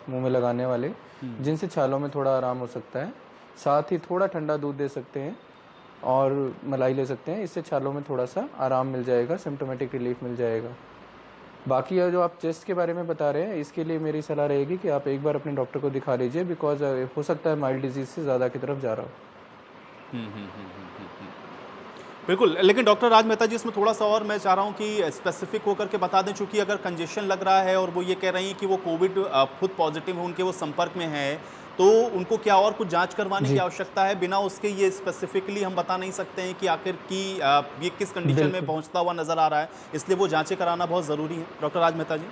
मुंह में लगाने वाले, जिनसे छालों में थोड़ा आराम हो सकता है। साथ ही थोड़ा ठंडा दूध दे सकते हैं और मलाई ले सकते हैं, इससे छालों में थोड़ा सा आराम मिल जाएगा, सिम्टोमेटिक रिलीफ मिल जाएगा। बाकी जो आप चेस्ट के बारे में बता रहे हैं, इसके लिए मेरी सलाह रहेगी कि आप एक बार अपने डॉक्टर को दिखा लीजिए, बिकॉज हो सकता है माइल्ड डिजीज से ज़्यादा की तरफ जा रहा हो। बिल्कुल, लेकिन डॉक्टर राज मेहता जी, इसमें थोड़ा सा और मैं चाह रहा हूँ कि स्पेसिफिक होकर के बता दें, चूंकि अगर कंजेशन लग रहा है और वो ये कह रही हैं कि वो कोविड खुद पॉजिटिव है, उनके वो संपर्क में है, तो उनको क्या और कुछ जांच करवाने की आवश्यकता है? बिना उसके ये स्पेसिफिकली हम बता नहीं सकते हैं कि आखिर की ये किस कंडीशन में पहुंचता हुआ नजर आ रहा है, इसलिए वो जांचें कराना बहुत ज़रूरी है। डॉक्टर राज मेहता जी।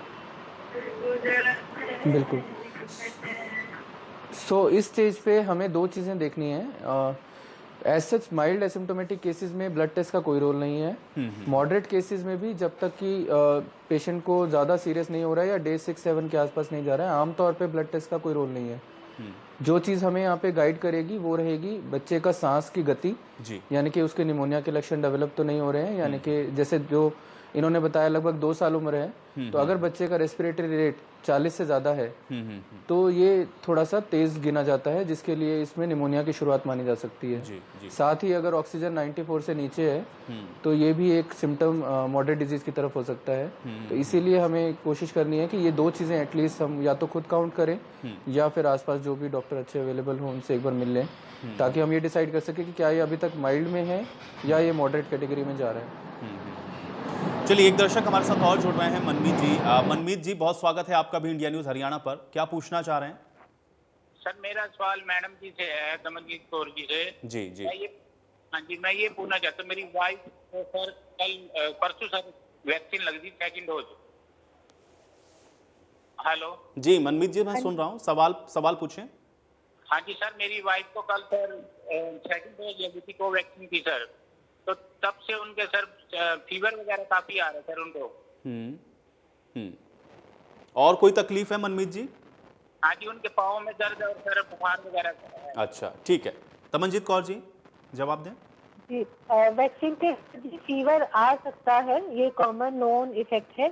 बिल्कुल। इस स्टेज पे हमें 2 चीज़ें देखनी है। As such mild asymptomatic cases में ब्लड टेस्ट का कोई रोल नहीं है। मॉडरेट केसेस में भी जब तक कि पेशेंट को ज़्यादा सीरियस नहीं हो रहा है या डे 6-7 के आसपास नहीं जा रहा है, आमतौर पे ब्लड टेस्ट का कोई रोल नहीं है। जो चीज़ हमें यहाँ पे गाइड करेगी वो रहेगी बच्चे का सांस की गति, यानी कि उसके निमोनिया के लक्षण डेवलप तो नहीं हो रहे हैं, यानी कि जैसे जो इन्होंने बताया लगभग 2 साल उम्र है, तो अगर बच्चे का रेस्पिरेटरी रेट 40 से ज़्यादा है तो ये थोड़ा सा तेज़ गिना जाता है, जिसके लिए इसमें निमोनिया की शुरुआत मानी जा सकती है। साथ ही अगर ऑक्सीजन 94 से नीचे है तो ये भी एक सिम्टम मॉडरेट डिजीज़ की तरफ हो सकता है। तो इसीलिए हमें कोशिश करनी है कि ये 2 चीज़ें एटलीस्ट हम या तो खुद काउंट करें या फिर आसपास जो भी डॉक्टर अच्छे अवेलेबल हों उनसे एक बार मिल लें, ताकि हम ये डिसाइड कर सकें कि क्या ये अभी तक माइल्ड में है या ये मॉडरेट कैटेगरी में जा रहा है। चलिए, एक दर्शक हमारे साथ और जुड़ रहे हैं, मनमीत जी। मनमीत जी, बहुत स्वागत है आपका भी इंडिया न्यूज हरियाणा पर। क्या पूछना चाह रहे हैं? सर, मेरा सवाल मैडम जी से है, दमनजीत कौर जी से। जी जी। मैं ये पूछना चाहता हूँ, मेरी वाइफ को सर कल परसों सर वैक्सीन लग दी, 2nd डोज। हेलो जी मनमीत जी, मैं सुन रहा हूँ, सवाल पूछें। हाँ जी सर, मेरी वाइफ को कल सर 2nd डोज लगी थी कोवैक्सीन की सर, तो तब से उनके सर फीवर वगैरह काफी आ रहा है सर उनको। और कोई तकलीफ है मनमीत जी? हाँ जी, उनके पाँव में दर्द और सर बुखार वगैरह है। अच्छा, ठीक है। तमनजीत कौर जी, जवाब दें। जी, वैक्सीन के फीवर आ सकता है, ये कॉमन नोन इफेक्ट है।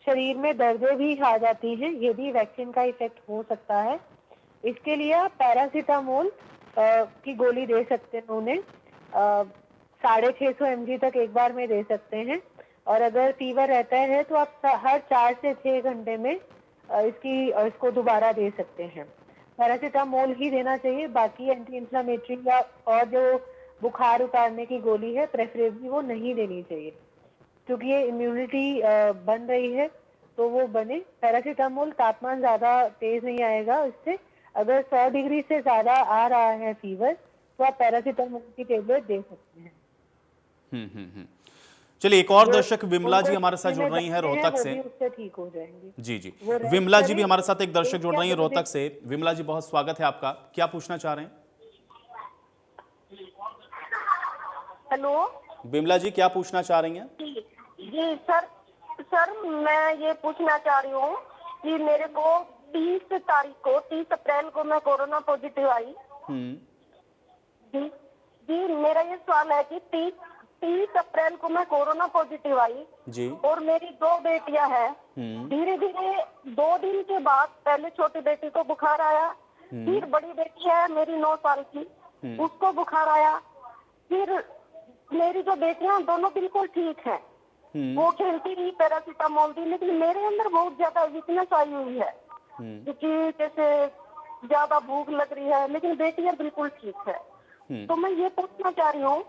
शरीर में दर्दें भी आ जाती हैं, ये भी वैक्सीन का इफेक्ट हो सकता है। इसके लिए आप पैरासीटामोल की गोली दे सकते हैं उन्हें, 650 mg तक एक बार में दे सकते हैं। और अगर फीवर रहता है तो आप हर 4 से 6 घंटे में इसको दोबारा दे सकते हैं। पैरासीटामोल ही देना चाहिए, बाकी एंटी इंफ्लेमेटरी या और जो बुखार उतारने की गोली है प्रेफरेबली वो नहीं देनी चाहिए, क्योंकि ये इम्यूनिटी बन रही है तो वो बने। पैरासीटामोल तापमान ज्यादा तेज नहीं आएगा इससे। अगर 100 डिग्री से ज्यादा आ रहा है फीवर तो आप पैरासीटामोल की टेबलेट दे सकते हैं। चलिए, एक और दर्शक विमला जी हमारे साथ जुड़ रही हैं रोहतक से। उससे ठीक हो जाएंगे। जी जी, विमला जी भी हमारे साथ एक दर्शक जुड़ रही हैं रोहतक से। विमला जी, बहुत स्वागत है आपका, क्या पूछना चाह रहे हैं? हेलो विमला जी, क्या पूछना चाह रही हैं? जी सर मैं ये पूछना चाह रही हूँ कि मेरे को 30 अप्रैल को मैं कोरोना पॉजिटिव आई। जी मेरा ये सवाल है कि 30 अप्रैल को मैं कोरोना पॉजिटिव आई जी, और मेरी 2 बेटियां हैं। धीरे धीरे 2 दिन के बाद पहले छोटी बेटी को बुखार आया, फिर बड़ी बेटी है मेरी 9 साल की, उसको बुखार आया। फिर मेरी जो बेटियां दोनों बिल्कुल ठीक हैं, वो खेलती रही, पैरासीटामोल दी, लेकिन मेरे अंदर बहुत ज्यादा वीकनेस आई हुई है, क्योंकि जैसे ज्यादा भूख लग रही है, लेकिन बेटियां बिल्कुल ठीक है। तो मैं ये पूछना चाह रही हूँ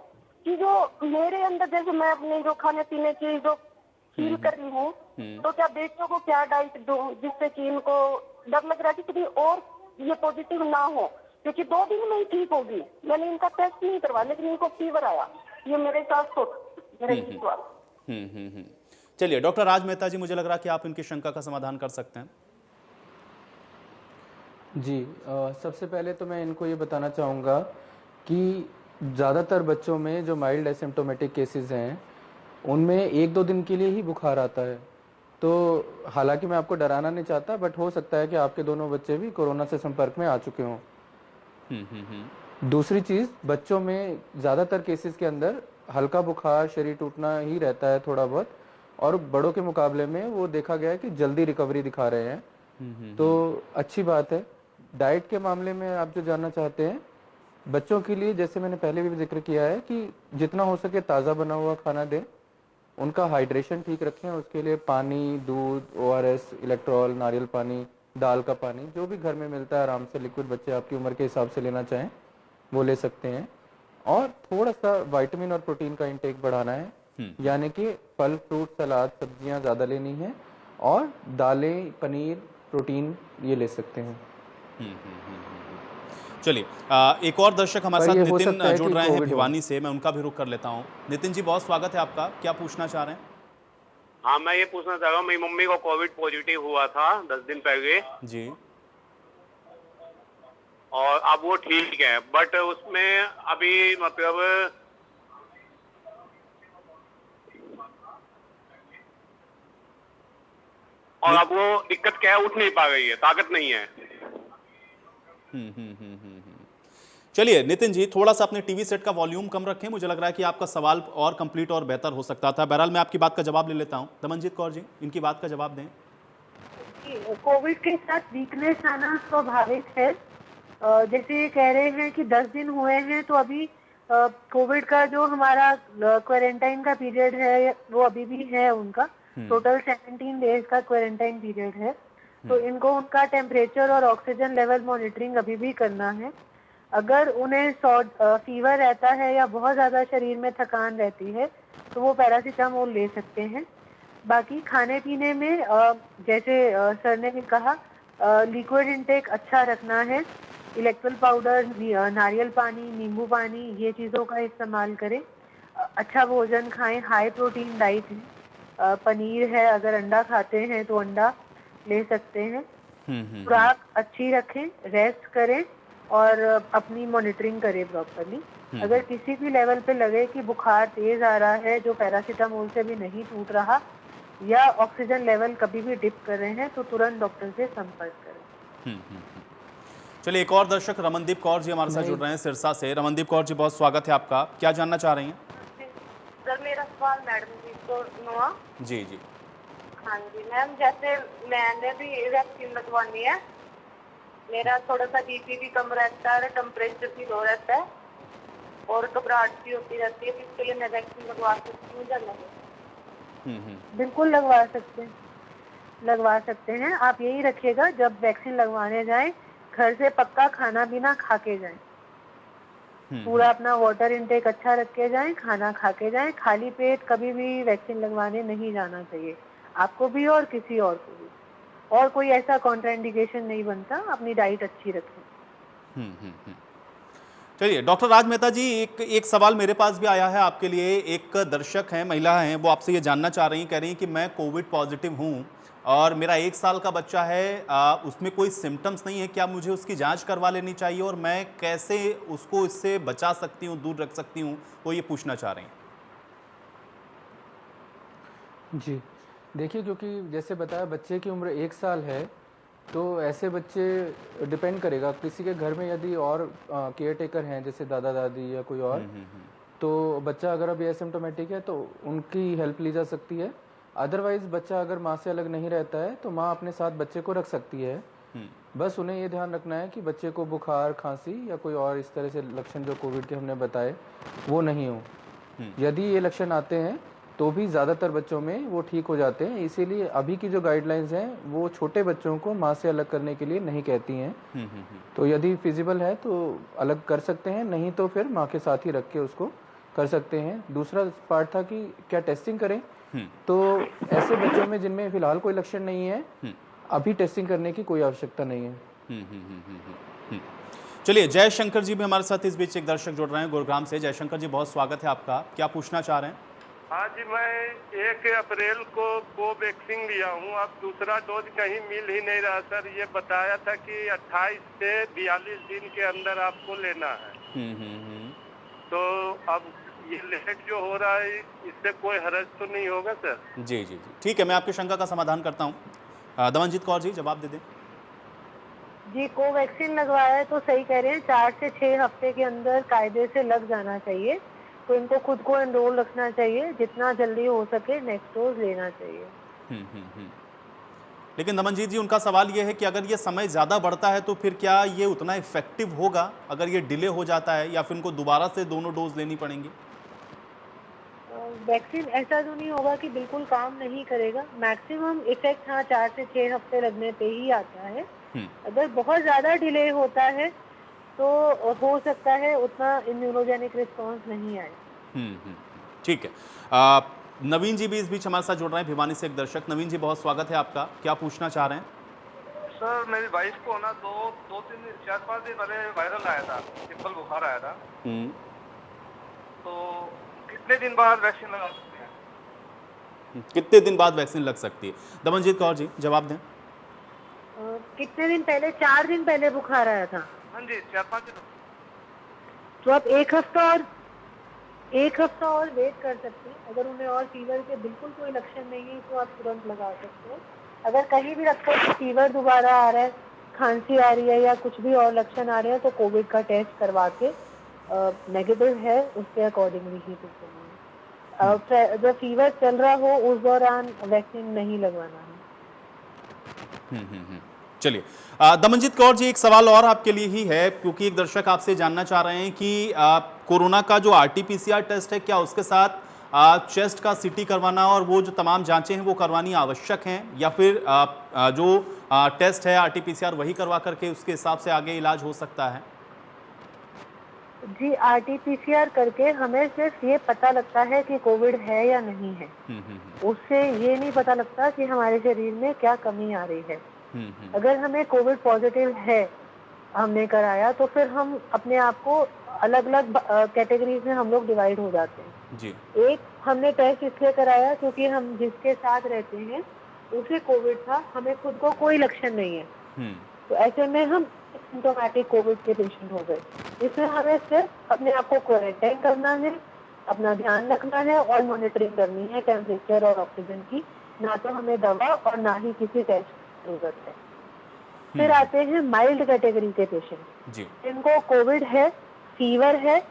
कि जो मेरे अंदर जैसे मैं अपने जो खाने पीने की जो फील कर रही हूँ, तो क्या बेटियों को क्या डाइट दूं जिससे कि इनको डर लग रहा है कि कभी और ये पॉजिटिव ना हो, क्योंकि 2 दिन में ही ठीक होगी। मैंने इनका टेस्ट नहीं करवाया लेकिन इनको फीवर आया। ये मेरे साथ मेरा ये सवाल। चलिए, डॉक्टर राज मेहता जी, मुझे लग रहा है कि आप इनकी शंका का समाधान कर सकते हैं। जी, सबसे पहले तो मैं इनको ये बताना चाहूँगा कि ज़्यादातर बच्चों में जो माइल्ड एसिम्प्टोमेटिक केसेस हैं उनमें 1-2 दिन के लिए ही बुखार आता है। तो हालांकि मैं आपको डराना नहीं चाहता, बट हो सकता है कि आपके दोनों बच्चे भी कोरोना से संपर्क में आ चुके हों। दूसरी चीज़, बच्चों में ज़्यादातर केसेस के अंदर हल्का बुखार, शरीर टूटना ही रहता है थोड़ा बहुत, और बड़ों के मुकाबले में वो देखा गया है कि जल्दी रिकवरी दिखा रहे हैं। तो अच्छी बात है। डाइट के मामले में आप जो जानना चाहते हैं, बच्चों के लिए जैसे मैंने पहले भी जिक्र किया है कि जितना हो सके ताज़ा बना हुआ खाना दें, उनका हाइड्रेशन ठीक रखें। उसके लिए पानी, दूध, ORS, इलेक्ट्रॉल, नारियल पानी, दाल का पानी, जो भी घर में मिलता है आराम से लिक्विड, बच्चे आपकी उम्र के हिसाब से लेना चाहें वो ले सकते हैं। और थोड़ा सा विटामिन और प्रोटीन का इंटेक बढ़ाना है, यानी कि फल, फ्रूट, सलाद, सब्जियां ज़्यादा लेनी है, और दालें, पनीर, प्रोटीन ये ले सकते हैं। चलिए, एक और दर्शक हमारे साथ नितिन जुड़ रहे हैं भिवानी से, मैं उनका भी रुख कर लेता हूं। नितिन जी, बहुत स्वागत है आपका, क्या पूछना चाह रहे हैं? हाँ, मैं ये पूछना चाह रहा हूँ, मेरी मम्मी को कोविड पॉजिटिव हुआ था 10 दिन पहले जी, और अब वो ठीक है, बट उसमें अभी मतलब और अब वो दिक्कत क्या है, उठ नहीं पा रही है, ताकत नहीं है। चलिए नितिन जी, थोड़ा सा अपने टीवी सेट का वॉल्यूम कम रखें, मुझे लग रहा है कि आपका सवाल और कंप्लीट और बेहतर हो सकता था। बहरहाल मैं आपकी बात का जवाब ले लेता हूं। दमनजीत कौर जी, इनकी बात का जवाब दें। कोविड के साथ वीकनेस आना स्वाभाविक है। जैसे ये कह रहे हैं कि 10 दिन हुए हैं, तो अभी कोविड का जो हमारा क्वारंटाइन का पीरियड है वो अभी भी है उनका। टोटल 17 डेज का क्वारंटाइन पीरियड है। तो इनको उनका टेम्परेचर और ऑक्सीजन लेवल मॉनिटरिंग अभी भी करना है। अगर उन्हें फीवर रहता है या बहुत ज़्यादा शरीर में थकान रहती है तो वो पैरासीटामोल ले सकते हैं। बाकी खाने पीने में जैसे सर ने भी कहा, लिक्विड इंटेक अच्छा रखना है। इलेक्ट्रोल पाउडर, नारियल पानी, नींबू पानी, ये चीज़ों का इस्तेमाल करें। अच्छा भोजन खाएं, हाई प्रोटीन डाइट है। पनीर है, अगर अंडा खाते हैं तो अंडा ले सकते हैं। खुराक अच्छी रखें, रेस्ट करें और अपनी मॉनिटरिंग करें प्रॉपरली। अगर किसी भी लेवल पे लगे कि बुखार तेज आ रहा है जो पैरासीटामोल से भी नहीं टूट रहा, या ऑक्सीजन लेवल कभी भी डिप कर रहे हैं, तो तुरंत डॉक्टर से संपर्क करें। चलिए, एक और दर्शक रमनदीप कौर जी हमारे साथ जुड़ रहे हैं सिरसा से। रमनदीप कौर जी, बहुत स्वागत है आपका, क्या जानना चाह रही हैं? सर मेरा सवाल मैडम जी को नुआ। जी जी, हाँ जी मैम, जैसे मैंने भी वैक्सीन लगवानी है, मेरा थोड़ा सा बीपी भी कम रहता है, टेम्परेचर भी लो रहता है और घबराहट भी होती रहती है, इसके लिए मैं वैक्सीन लगवा सकती हूँ या नहीं? बिल्कुल लगवा सकते हैं। आप यही रखिएगा, जब वैक्सीन लगवाने जाएं घर से पक्का खाना पीना खा के जाएं, पूरा अपना वाटर इनटेक अच्छा रख के जाएं, खाना खा के जाएं। खाली पेट कभी भी वैक्सीन लगवाने नहीं जाना चाहिए, आपको भी और किसी और को भी। और कोई ऐसा कॉन्ट्राइंडिकेशन नहीं बनता, अपनी डाइट अच्छी रखें। चलिए डॉक्टर राज मेहता जी, एक सवाल मेरे पास भी आया है आपके लिए। एक दर्शक हैं, महिला हैं, वो आपसे ये जानना चाह रही हैं, कह रही हैं कि मैं कोविड पॉजिटिव हूँ और मेरा 1 साल का बच्चा है, उसमें कोई सिम्टम्स नहीं है, क्या मुझे उसकी जांच करवा लेनी चाहिए और मैं कैसे उसको इससे बचा सकती हूँ, दूर रख सकती हूँ, वो ये पूछना चाह रही हैं। जी, देखिए, क्योंकि जैसे बताया बच्चे की उम्र 1 साल है, तो ऐसे बच्चे डिपेंड करेगा किसी के घर में यदि और केयर टेकर हैं, जैसे दादा दादी या कोई और, तो बच्चा अगर अभी एसिम्टोमेटिक है तो उनकी हेल्प ली जा सकती है। अदरवाइज बच्चा अगर माँ से अलग नहीं रहता है तो माँ अपने साथ बच्चे को रख सकती है। बस उन्हें ये ध्यान रखना है कि बच्चे को बुखार, खांसी या कोई और इस तरह से लक्षण जो कोविड के हमने बताए वो नहीं हो। यदि ये लक्षण आते हैं तो भी ज़्यादातर बच्चों में वो ठीक हो जाते हैं। इसीलिए अभी की जो गाइडलाइंस हैं वो छोटे बच्चों को माँ से अलग करने के लिए नहीं कहती हैं। तो यदि फिजिबल है तो अलग कर सकते हैं, नहीं तो फिर माँ के साथ ही रख के उसको कर सकते हैं। दूसरा पार्ट था कि क्या टेस्टिंग करें, तो ऐसे बच्चों में जिनमें फिलहाल कोई लक्षण नहीं है, अभी टेस्टिंग करने की कोई आवश्यकता नहीं है। चलिए, जयशंकर जी भी हमारे साथ इस बीच एक दर्शक जुड़ रहे हैं गुरुग्राम से। जयशंकर जी, बहुत स्वागत है आपका, क्या पूछना चाह रहे हैं? हाँ जी, मैं 1 अप्रैल को कोवैक्सीन लिया हूँ, अब दूसरा डोज कहीं मिल ही नहीं रहा सर। ये बताया था कि 28 से 42 दिन के अंदर आपको लेना है। तो अब ये लेट जो हो रहा है, इससे कोई हर्ज तो नहीं होगा सर? जी जी जी, ठीक है, मैं आपकी शंका का समाधान करता हूँ। दमनजीत कौर जी, जवाब दे दें। जी, कोवैक्सीन लगवाया है तो सही कह रहे हैं, 4 से 6 हफ्ते के अंदर कायदे से लग जाना चाहिए। तो इनको खुद को एनरोल रखना चाहिए, जितना जल्दी हो सके नेक्स्ट डोज लेना चाहिए। लेकिन दमनजीत जी, उनका सवाल ये है कि अगर ये समय ज़्यादा बढ़ता है तो फिर क्या ये उतना इफेक्टिव होगा अगर ये डिले हो जाता है, या फिर उनको दोबारा से दोनों डोज लेनी पड़ेंगी? वैक्सीन ऐसा तो नहीं होगा कि बिल्कुल काम नहीं करेगा। मैक्सिमम इफेक्ट 4 से 6 हफ्ते लगने पे ही आता है। अगर बहुत ज़्यादा डिले होता है तो हो सकता है उतना इम्यूनोजेनिक रिस्पॉन्स नहीं आए। ठीक है। नवीन जी भी इस बीच हमारे साथ जुड़ रहे हैं, भिवानी से एक दर्शक। नवीन जी, बहुत स्वागत है आपका, क्या पूछना चाह रहे हैं? सर, मेरी वाइफ को ना 4-5 दिन पहले वायरल आया था, सिंपल बुखार आया था। तो कितने दिन बाद वैक्सीन लगा सकते हैं? कितने दिन बाद वैक्सीन लग सकती है? दमनजीत कौर जी, जवाब दें। कितने दिन पहले? 4 दिन पहले बुखार आया था। हाँ जी, 4-5 दिन। तो आप एक हफ्ता और वेट कर सकते हैं। अगर उन्हें और फीवर के बिल्कुल कोई लक्षण नहीं है तो आप तुरंत लगा सकते हैं। अगर कहीं भी लगता है कि फीवर दोबारा आ रहा है, खांसी आ रही है या कुछ भी और लक्षण आ रहे हैं, तो कोविड का टेस्ट करवा के नेगेटिव है उसके अकॉर्डिंगली ही तो जब फीवर चल रहा हो उस दौरान वैक्सीन नहीं लगवाना है। चलिए, दमनजीत कौर जी, एक सवाल और आपके लिए ही है, क्योंकि एक दर्शक आपसे जानना चाह रहे हैं कि कोरोना का जो RT-PCR टेस्ट है, क्या उसके साथ चेस्ट का CT करवाना और वो जो तमाम जांचें हैं वो करवानी आवश्यक हैं, या फिर जो टेस्ट है RT-PCR वही करवा करके उसके हिसाब से आगे इलाज हो सकता है? जी, RT-PCR करके हमें सिर्फ ये पता लगता है कि कोविड है या नहीं है। उससे ये नहीं पता लगता कि हमारे शरीर में क्या कमी आ रही है। अगर हमें कोविड पॉजिटिव है, हमने कराया, तो फिर हम अपने आप को अलग अलग कैटेगरीज में हम लोग डिवाइड हो जाते हैं। जी। एक, हमने टेस्ट इसलिए कराया क्योंकि हम जिसके साथ रहते हैं उसे कोविड था, हमें खुद को कोई लक्षण नहीं है, तो ऐसे में हम सिम्टोमेटिक कोविड के पेशेंट हो गए। इसमें हमें सिर्फ अपने आप को क्वारंटाइन करना है, अपना ध्यान रखना है और मॉनिटरिंग करनी है टेम्परेचर और ऑक्सीजन की, ना तो हमें दवा और ना ही किसी टेस्ट जरूरत है। फिर आते हैं माइल्ड कैटेगरी के पेशेंट, जिनको कोविड है, फीवर है,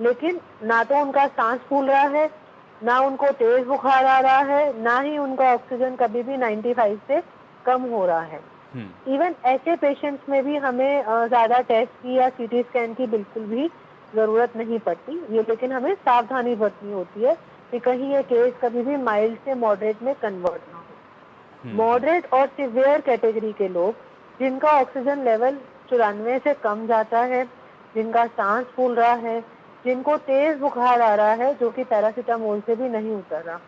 लेकिन ना तो उनका सांस फूल रहा है, ना उनको तेज बुखार आ रहा है, ना ही उनका ऑक्सीजन कभी भी 95 से कम हो रहा है। इवन ऐसे पेशेंट्स में भी हमें ज्यादा टेस्ट की या CT स्कैन की बिल्कुल भी जरूरत नहीं पड़ती, ये लेकिन हमें सावधानी बरतनी होती है कि कहीं ये केस कभी भी माइल्ड से मॉडरेट में कन्वर्ट ना हो। मॉडरेट और सिवियर कैटेगरी के लोग जिनका ऑक्सीजन लेवल 94 से कम जाता है, जिनका सांस फूल रहा है, जिनको तेज बुखार आ रहा है जो कि पैरासीटामोल से भी नहीं उतर रहा,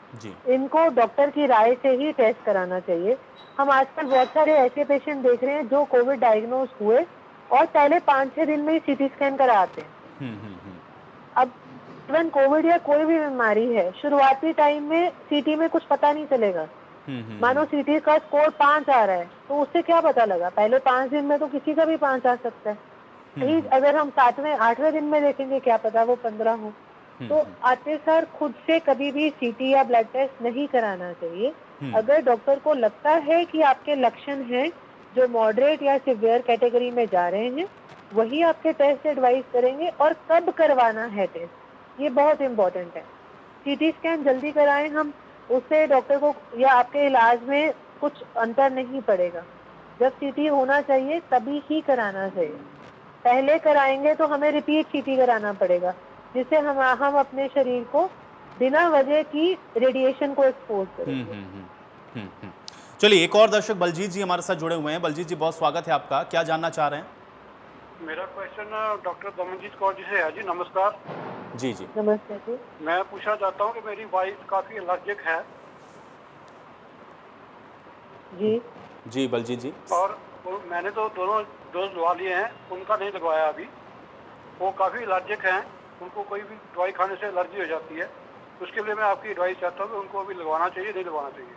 इनको डॉक्टर की राय से ही टेस्ट कराना चाहिए। हम आजकल बहुत सारे ऐसे पेशेंट देख रहे हैं जो कोविड डायग्नोज हुए और पहले 5-6 दिन में ही सीटी स्कैन कराते हैं। अब इवन कोविड या कोई भी बीमारी है, शुरुआती टाइम में सीटी में कुछ पता नहीं चलेगा। मानो सीटी का स्कोर 5 आ रहा है तो उससे क्या पता लगा, पहले 5 दिन में तो किसी का भी 5 आ सकता है। यही अगर हम 7वें-8वें दिन में देखेंगे, क्या पता वो 15 हो। तो आते सर खुद से कभी भी सीटी या ब्लड टेस्ट नहीं कराना चाहिए। अगर डॉक्टर को लगता है कि आपके लक्षण हैं जो मॉडरेट या सिवियर कैटेगरी में जा रहे हैं, वही आपके टेस्ट एडवाइस करेंगे। और कब करवाना है टेस्ट, ये बहुत इम्पोर्टेंट है। सीटी स्कैन जल्दी कराएं हम, उससे डॉक्टर को या आपके इलाज में कुछ अंतर नहीं पड़ेगा। जब सीटी होना चाहिए तभी ही कराना चाहिए। पहले कराएंगे तो हमें रिपीट सीटी कराना पड़ेगा, जिससे हम अपने शरीर को बिना वजह की रेडिएशन को एक्सपोज करेंगे। चलिए, एक और दर्शक बलजीत जी हमारे साथ जुड़े हुए हैं। बलजीत जी, बहुत स्वागत है आपका, क्या जानना चाह रहे हैं? मेरा क्वेश्चन डॉक्टर दमनजीत कौर जी से है। जी नमस्कार। जी जी नमस्ते जी। मैं पूछना चाहता हूँ कि मेरी वाइफ काफी एलर्जिक है। जी जी बलजीत जी। और मैंने तो दोनों डोज लगवा लिए हैं, उनका नहीं लगवाया अभी। वो काफी एलर्जिक हैं, उनको कोई भी दवाई खाने से एलर्जी हो जाती है। उसके लिए मैं आपकी एडवाइस चाहता हूँ कि उनको अभी लगवाना चाहिए नहीं लगवाना चाहिए।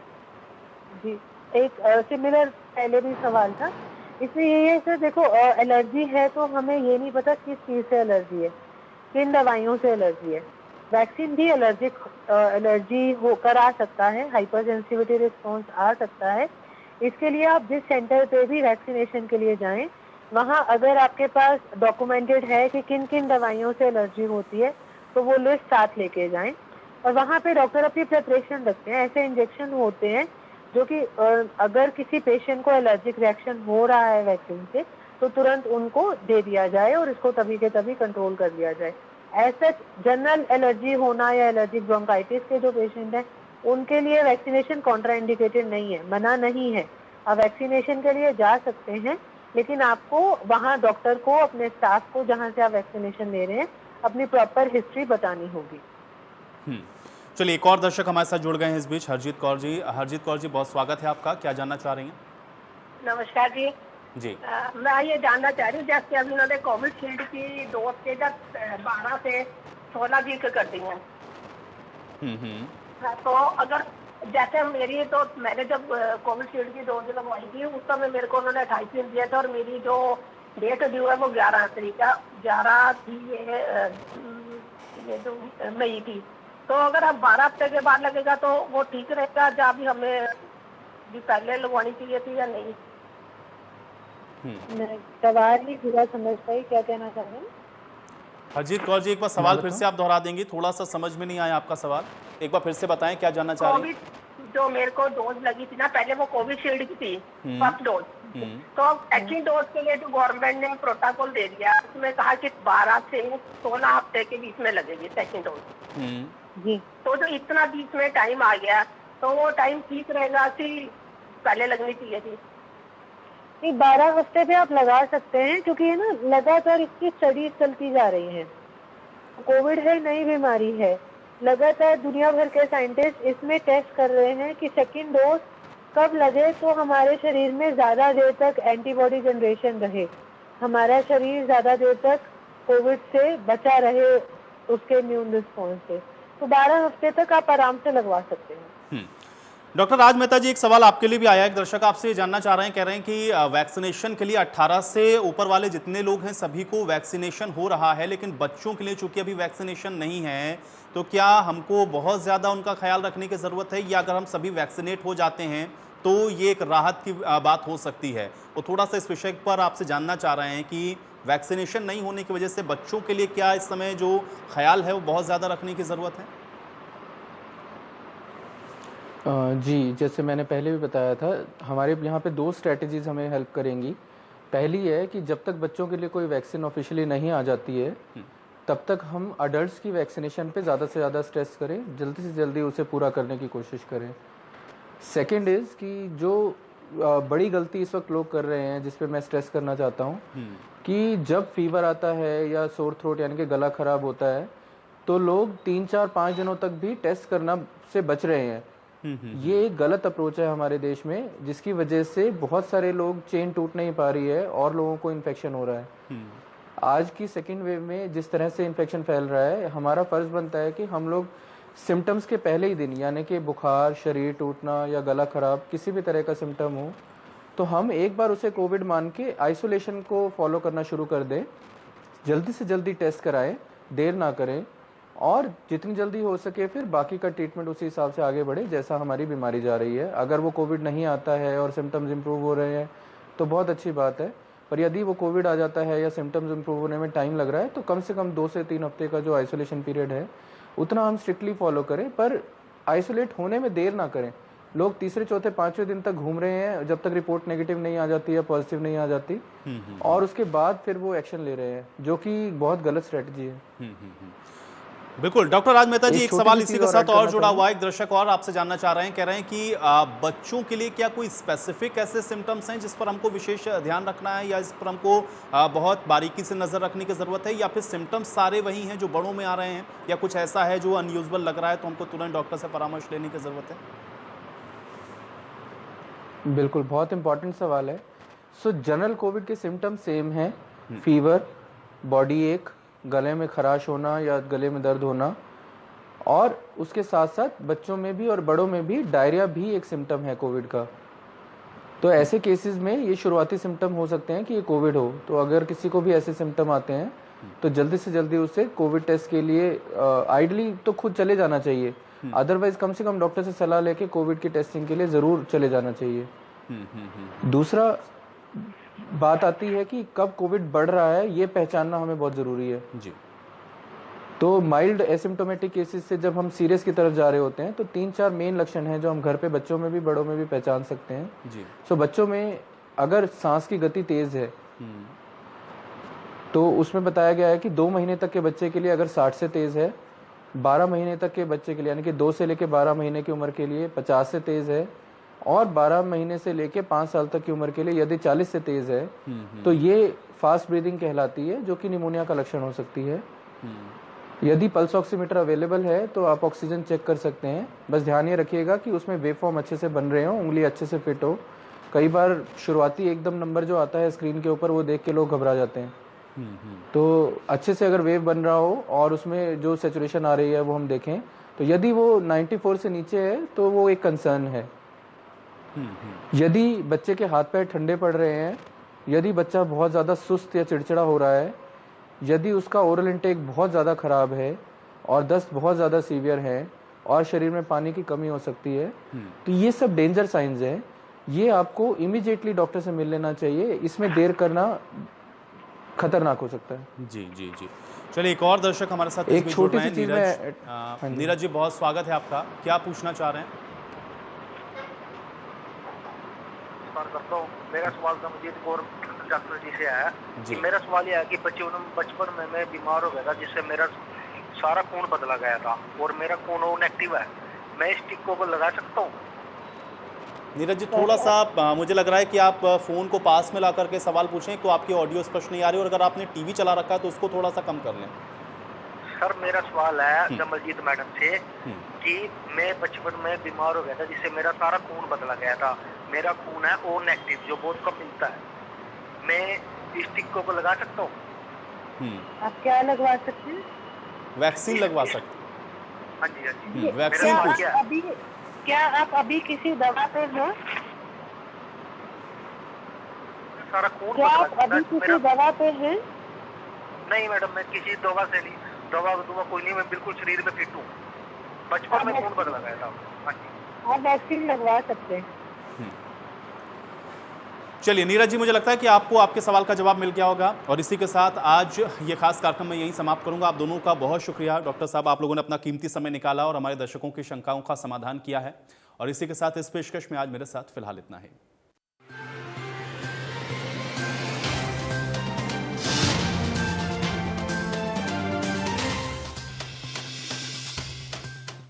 जी, एक सिमिलर पहले भी सवाल था, इसमें यही है सर, देखो एलर्जी है तो हमें ये नहीं पता किस चीज़ से एलर्जी है, किन दवाइयों से एलर्जी है। वैक्सीन भी एलर्जी होकर आ सकता है, हाइपर सेंसिटिविटी रिस्पॉन्स आ सकता है। इसके लिए आप जिस सेंटर पे भी वैक्सीनेशन के लिए जाएं, वहाँ अगर आपके पास डॉक्यूमेंटेड है कि किन किन दवाइयों से एलर्जी होती है तो वो लिस्ट साथ लेके जाएं। और वहाँ पे डॉक्टर अपनी प्रिपरेशन रखते हैं। ऐसे इंजेक्शन होते हैं जो कि अगर किसी पेशेंट को एलर्जिक रिएक्शन हो रहा है वैक्सीन से तो तुरंत उनको दे दिया जाए और इसको तभी के तभी कंट्रोल कर लिया जाए। ऐसा जनरल एलर्जी होना या एलर्जिक ब्रोंकाइटिस के जो पेशेंट हैं उनके लिए वैक्सीनेशन कॉन्ट्राइंडिकेटेड नहीं है, मना नहीं है। आप वैक्सीनेशन के लिए जा सकते हैं, लेकिन आपको वहाँ डॉक्टर को, अपने स्टाफ को जहाँ से आप वैक्सीनेशन ले रहे हैं, अपनी प्रॉपर हिस्ट्री बतानी होगी। चलिए, एक और दर्शक हमारे साथ जुड़ गए हैं इस बीच, हरजीत कौर जी। हरजीत कौर जी, बहुत स्वागत है आपका, क्या जानना चाह रही हैं? नमस्कार जी। जी मैं ये जानना चाह रही हूँ, जैसे अभी उन्होंने कोविशील्ड की डोज के 12 से 16 वीक कर दी है, तो अगर जैसे मैंने जब कोविशील्ड की डोज लगवाई थी उस समय मेरे को उन्होंने 28 दिन दिया था और मेरी जो डेट ड्यू है वो 11 थी, ये जो मई थी। तो अगर अब 12 हफ्ते के बाद लगेगा तो वो ठीक रहेगा, या भी हमें भी पहले लगवानी चाहिए थी या नहीं? सवाल ही पूरा समझ पाई, क्या कहना चाह रहे हैं? हरजीत कौर जी, एक बार सवाल फिर से आप दोहरा देंगी? थोड़ा सा समझ में नहीं आया आपका सवाल, एक बार फिर से बताएं, क्या जानना चाह रही हैं? जो मेरे को डोज लगी थी ना पहले, वो कोविशील्ड की थी फर्स्ट डोज। तो सेकंड डोज के लिए जो गवर्नमेंट ने प्रोटोकॉल दे दिया, उसमें कहा कि 12 से 16 हफ्ते के बीच में लगेगी सेकंड डोज। जी, तो जो इतना बीच में टाइम आ गया तो वो टाइम ठीक रहेगा कि पहले लगनी चाहिए थी? 12 हफ्ते पे आप लगा सकते हैं, क्योंकि है ना लगातार इसकी स्टडीज चलती जा रही हैं। कोविड है, नई बीमारी है, लगातार दुनिया भर के साइंटिस्ट इसमें टेस्ट कर रहे हैं कि सेकंड डोज कब लगे तो हमारे शरीर में ज्यादा देर तक एंटीबॉडी जनरेशन रहे, हमारा शरीर ज्यादा देर तक कोविड से बचा रहे उसके इम्यून रिस्पॉन्स से। तो 12 हफ्ते तक आप आराम से लगवा सकते हैं। डॉक्टर राज मेहता जी, एक सवाल आपके लिए भी आया, एक दर्शक आपसे जानना चाह रहे हैं, कह रहे हैं कि वैक्सीनेशन के लिए 18 से ऊपर वाले जितने लोग हैं सभी को वैक्सीनेशन हो रहा है, लेकिन बच्चों के लिए चूंकि अभी वैक्सीनेशन नहीं है, तो क्या हमको बहुत ज़्यादा उनका ख्याल रखने की ज़रूरत है, या अगर हम सभी वैक्सीनेट हो जाते हैं तो ये एक राहत की बात हो सकती है? वो थोड़ा सा इस विषय पर आपसे जानना चाह रहे हैं कि वैक्सीनेशन नहीं होने की वजह से बच्चों के लिए क्या इस समय जो ख्याल है वो बहुत ज़्यादा रखने की ज़रूरत है? जी, जैसे मैंने पहले भी बताया था, हमारे यहाँ पे 2 स्ट्रैटेजीज़ हमें हेल्प करेंगी। पहली है कि जब तक बच्चों के लिए कोई वैक्सीन ऑफिशियली नहीं आ जाती है, तब तक हम अडल्ट्स की वैक्सीनेशन पे ज़्यादा से ज़्यादा स्ट्रेस करें, जल्दी से जल्दी उसे पूरा करने की कोशिश करें। सेकेंड इज़ कि जो बड़ी गलती इस वक्त लोग कर रहे हैं, जिस पे मैं स्ट्रेस करना चाहता हूँ कि जब फीवर आता है या सोर थ्रोट यानी कि गला ख़राब होता है, तो लोग 3, 4, 5 दिनों तक भी टेस्ट करना से बच रहे हैं। ये एक गलत अप्रोच है हमारे देश में, जिसकी वजह से बहुत सारे लोग, चेन टूट नहीं पा रही है और लोगों को इन्फेक्शन हो रहा है। आज की सेकेंड वेव में जिस तरह से इन्फेक्शन फैल रहा है, हमारा फ़र्ज़ बनता है कि हम लोग सिम्टम्स के पहले ही दिन, यानी कि बुखार, शरीर टूटना या गला ख़राब, किसी भी तरह का सिम्टम हो, तो हम एक बार उसे कोविड मान के आइसोलेशन को फॉलो करना शुरू कर दें। जल्दी से जल्दी टेस्ट कराएं, देर ना करें, और जितनी जल्दी हो सके फिर बाकी का ट्रीटमेंट उसी हिसाब से आगे बढ़े जैसा हमारी बीमारी जा रही है। अगर वो कोविड नहीं आता है और सिम्टम्स इम्प्रूव हो रहे हैं तो बहुत अच्छी बात है, पर यदि वो कोविड आ जाता है या सिम्टम्स इम्प्रूव होने में टाइम लग रहा है तो कम से कम 2 से 3 हफ्ते का जो आइसोलेशन पीरियड है उतना हम स्ट्रिक्टली फॉलो करें, पर आइसोलेट होने में देर ना करें। लोग तीसरे, चौथे, 5वें दिन तक घूम रहे हैं जब तक रिपोर्ट नेगेटिव नहीं आ जाती या पॉजिटिव नहीं आ जाती, और उसके बाद फिर वो एक्शन ले रहे हैं, जो कि बहुत गलत स्ट्रेटजी है। बिल्कुल। डॉक्टर राज मेहता जी, एक सवाल इसी के साथ और जुड़ा हुआ है। एक दर्शक और आपसे जानना चाह रहे हैं, कह रहे हैं कि बच्चों के लिए क्या कोई स्पेसिफिक ऐसे सिम्टम्स हैं जिस पर हमको विशेष ध्यान रखना है, या इस पर हमको बहुत बारीकी से नजर रखने की जरूरत है, या फिर सिम्टम्स सारे वही हैं जो बड़ों में आ रहे हैं, या कुछ ऐसा है जो अनयूजुअल लग रहा है तो हमको तुरंत डॉक्टर से परामर्श लेने की जरूरत है? बिल्कुल, बहुत इंपॉर्टेंट सवाल है। सो जनरल कोविड के सिम्टम्स सेम हैं, फीवर, बॉडी एक, गले में खराश होना या गले में दर्द होना, और उसके साथ साथ बच्चों में भी और बड़ों में भी डायरिया भी एक सिम्टम है कोविड का। तो ऐसे केसेस में ये शुरुआती सिम्टम हो सकते हैं कि ये कोविड हो। तो अगर किसी को भी ऐसे सिम्टम आते हैं तो जल्दी से जल्दी उसे कोविड टेस्ट के लिए आइडली तो खुद चले जाना चाहिए, अदरवाइज कम से कम डॉक्टर से सलाह लेके कोविड की टेस्टिंग के लिए ज़रूर चले जाना चाहिए। दूसरा बात आती है कि कब कोविड बढ़ रहा है, ये पहचानना हमें बहुत ज़रूरी है जी। तो माइल्ड एसिम्टोमेटिक केसेस से जब हम सीरियस की तरफ जा रहे होते हैं तो 3-4 मेन लक्षण हैं जो हम घर पे बच्चों में भी बड़ों में भी पहचान सकते हैं जी। सो बच्चों में अगर सांस की गति तेज़ है तो उसमें बताया गया है कि 2 महीने तक के बच्चे के लिए अगर 60 से तेज़ है, 12 महीने तक के बच्चे के लिए यानी कि 2 से लेकर 12 महीने की उम्र के लिए 50 से तेज़ है, और 12 महीने से लेके 5 साल तक की उम्र के लिए यदि 40 से तेज़ है तो ये फास्ट ब्रीदिंग कहलाती है, जो कि निमोनिया का लक्षण हो सकती है। यदि पल्स ऑक्सीमीटर अवेलेबल है तो आप ऑक्सीजन चेक कर सकते हैं। बस ध्यान ये रखिएगा कि उसमें वेव फॉर्म अच्छे से बन रहे हो, उंगली अच्छे से फिट हो। कई बार शुरुआती एकदम नंबर जो आता है स्क्रीन के ऊपर वो देख के लोग घबरा जाते हैं, तो अच्छे से अगर वेव बन रहा हो और उसमें जो सैचुरेशन आ रही है वो हम देखें, तो यदि वो 94 से नीचे है तो वो एक कंसर्न है। यदि बच्चे के हाथ पैर ठंडे पड़ रहे हैं, यदि बच्चा बहुत ज़्यादा सुस्त या चिड़चिड़ा हो रहा है, यदि उसका ओरल इंटेक बहुत ज़्यादा ख़राब है और दस्त बहुत ज़्यादा सीवियर है और शरीर में पानी की कमी हो सकती है, तो ये सब डेंजर साइंस हैं। ये आपको इमीडिएटली डॉक्टर से मिल लेना चाहिए, इसमें देर करना खतरनाक हो सकता है। जी जी जी। चलिए, एक और दर्शक हमारे साथ एक छोटी सी चीज़ नीरज। नीरज जी, बहुत स्वागत है आपका। क्या पूछना चाह रहे हैं? करता हूँ। मेरा सवाल कमजीत कौर डॉक्टर जी से आया कि मेरा सवाल यह है कि बचपन में मैं बीमार हो गया था, जिससे मेरा सारा खून बदला गया था और मेरा खून ओ नेगेटिव है। मैं इस टिक्को को लगा सकता हूँ? नीरज जी, थोड़ा सा मुझे लग रहा है कि आप फ़ोन को पास में ला करके सवाल पूछें तो आपकी ऑडियो स्पष्ट नहीं आ रही, और अगर आपने टीवी चला रखा है तो उसको थोड़ा सा कम कर लें। सर, मेरा सवाल है कमलजीत मैडम से कि मैं बचपन में बीमार हो गया था, जिससे मेरा सारा खून बदला गया था। मेरा खून है ओ नेगेटिव, जो बहुत कम मिलता है। मैं इस टिक्को को लगा सकता हूँ? आप क्या लगवा सकते हैं? वैक्सीन लगवा सकते हैं। हाँ जी, हाँ जी। वैक्सीन क्या आप अभी किसी दवा पे हो? सारा खून क्या आप अभी किसी दवा पे हैं? नहीं मैडम, मैं किसी दवा से नहीं, दवा कोई नहीं, मैं बिल्कुल शरीर में फिट हूँ। बचपन में खून बदला गया था। हाँ जी। आप वैक्सीन लगवा सकते हैं। चलिए नीरज जी, मुझे लगता है कि आपको आपके सवाल का जवाब मिल गया होगा, और इसी के साथ आज ये खास कार्यक्रम मैं यहीं समाप्त करूंगा। आप दोनों का बहुत शुक्रिया डॉक्टर साहब, आप लोगों ने अपना कीमती समय निकाला और हमारे दर्शकों की शंकाओं का समाधान किया है। और इसी के साथ इस पेशकश में आज मेरे साथ फिलहाल इतना है।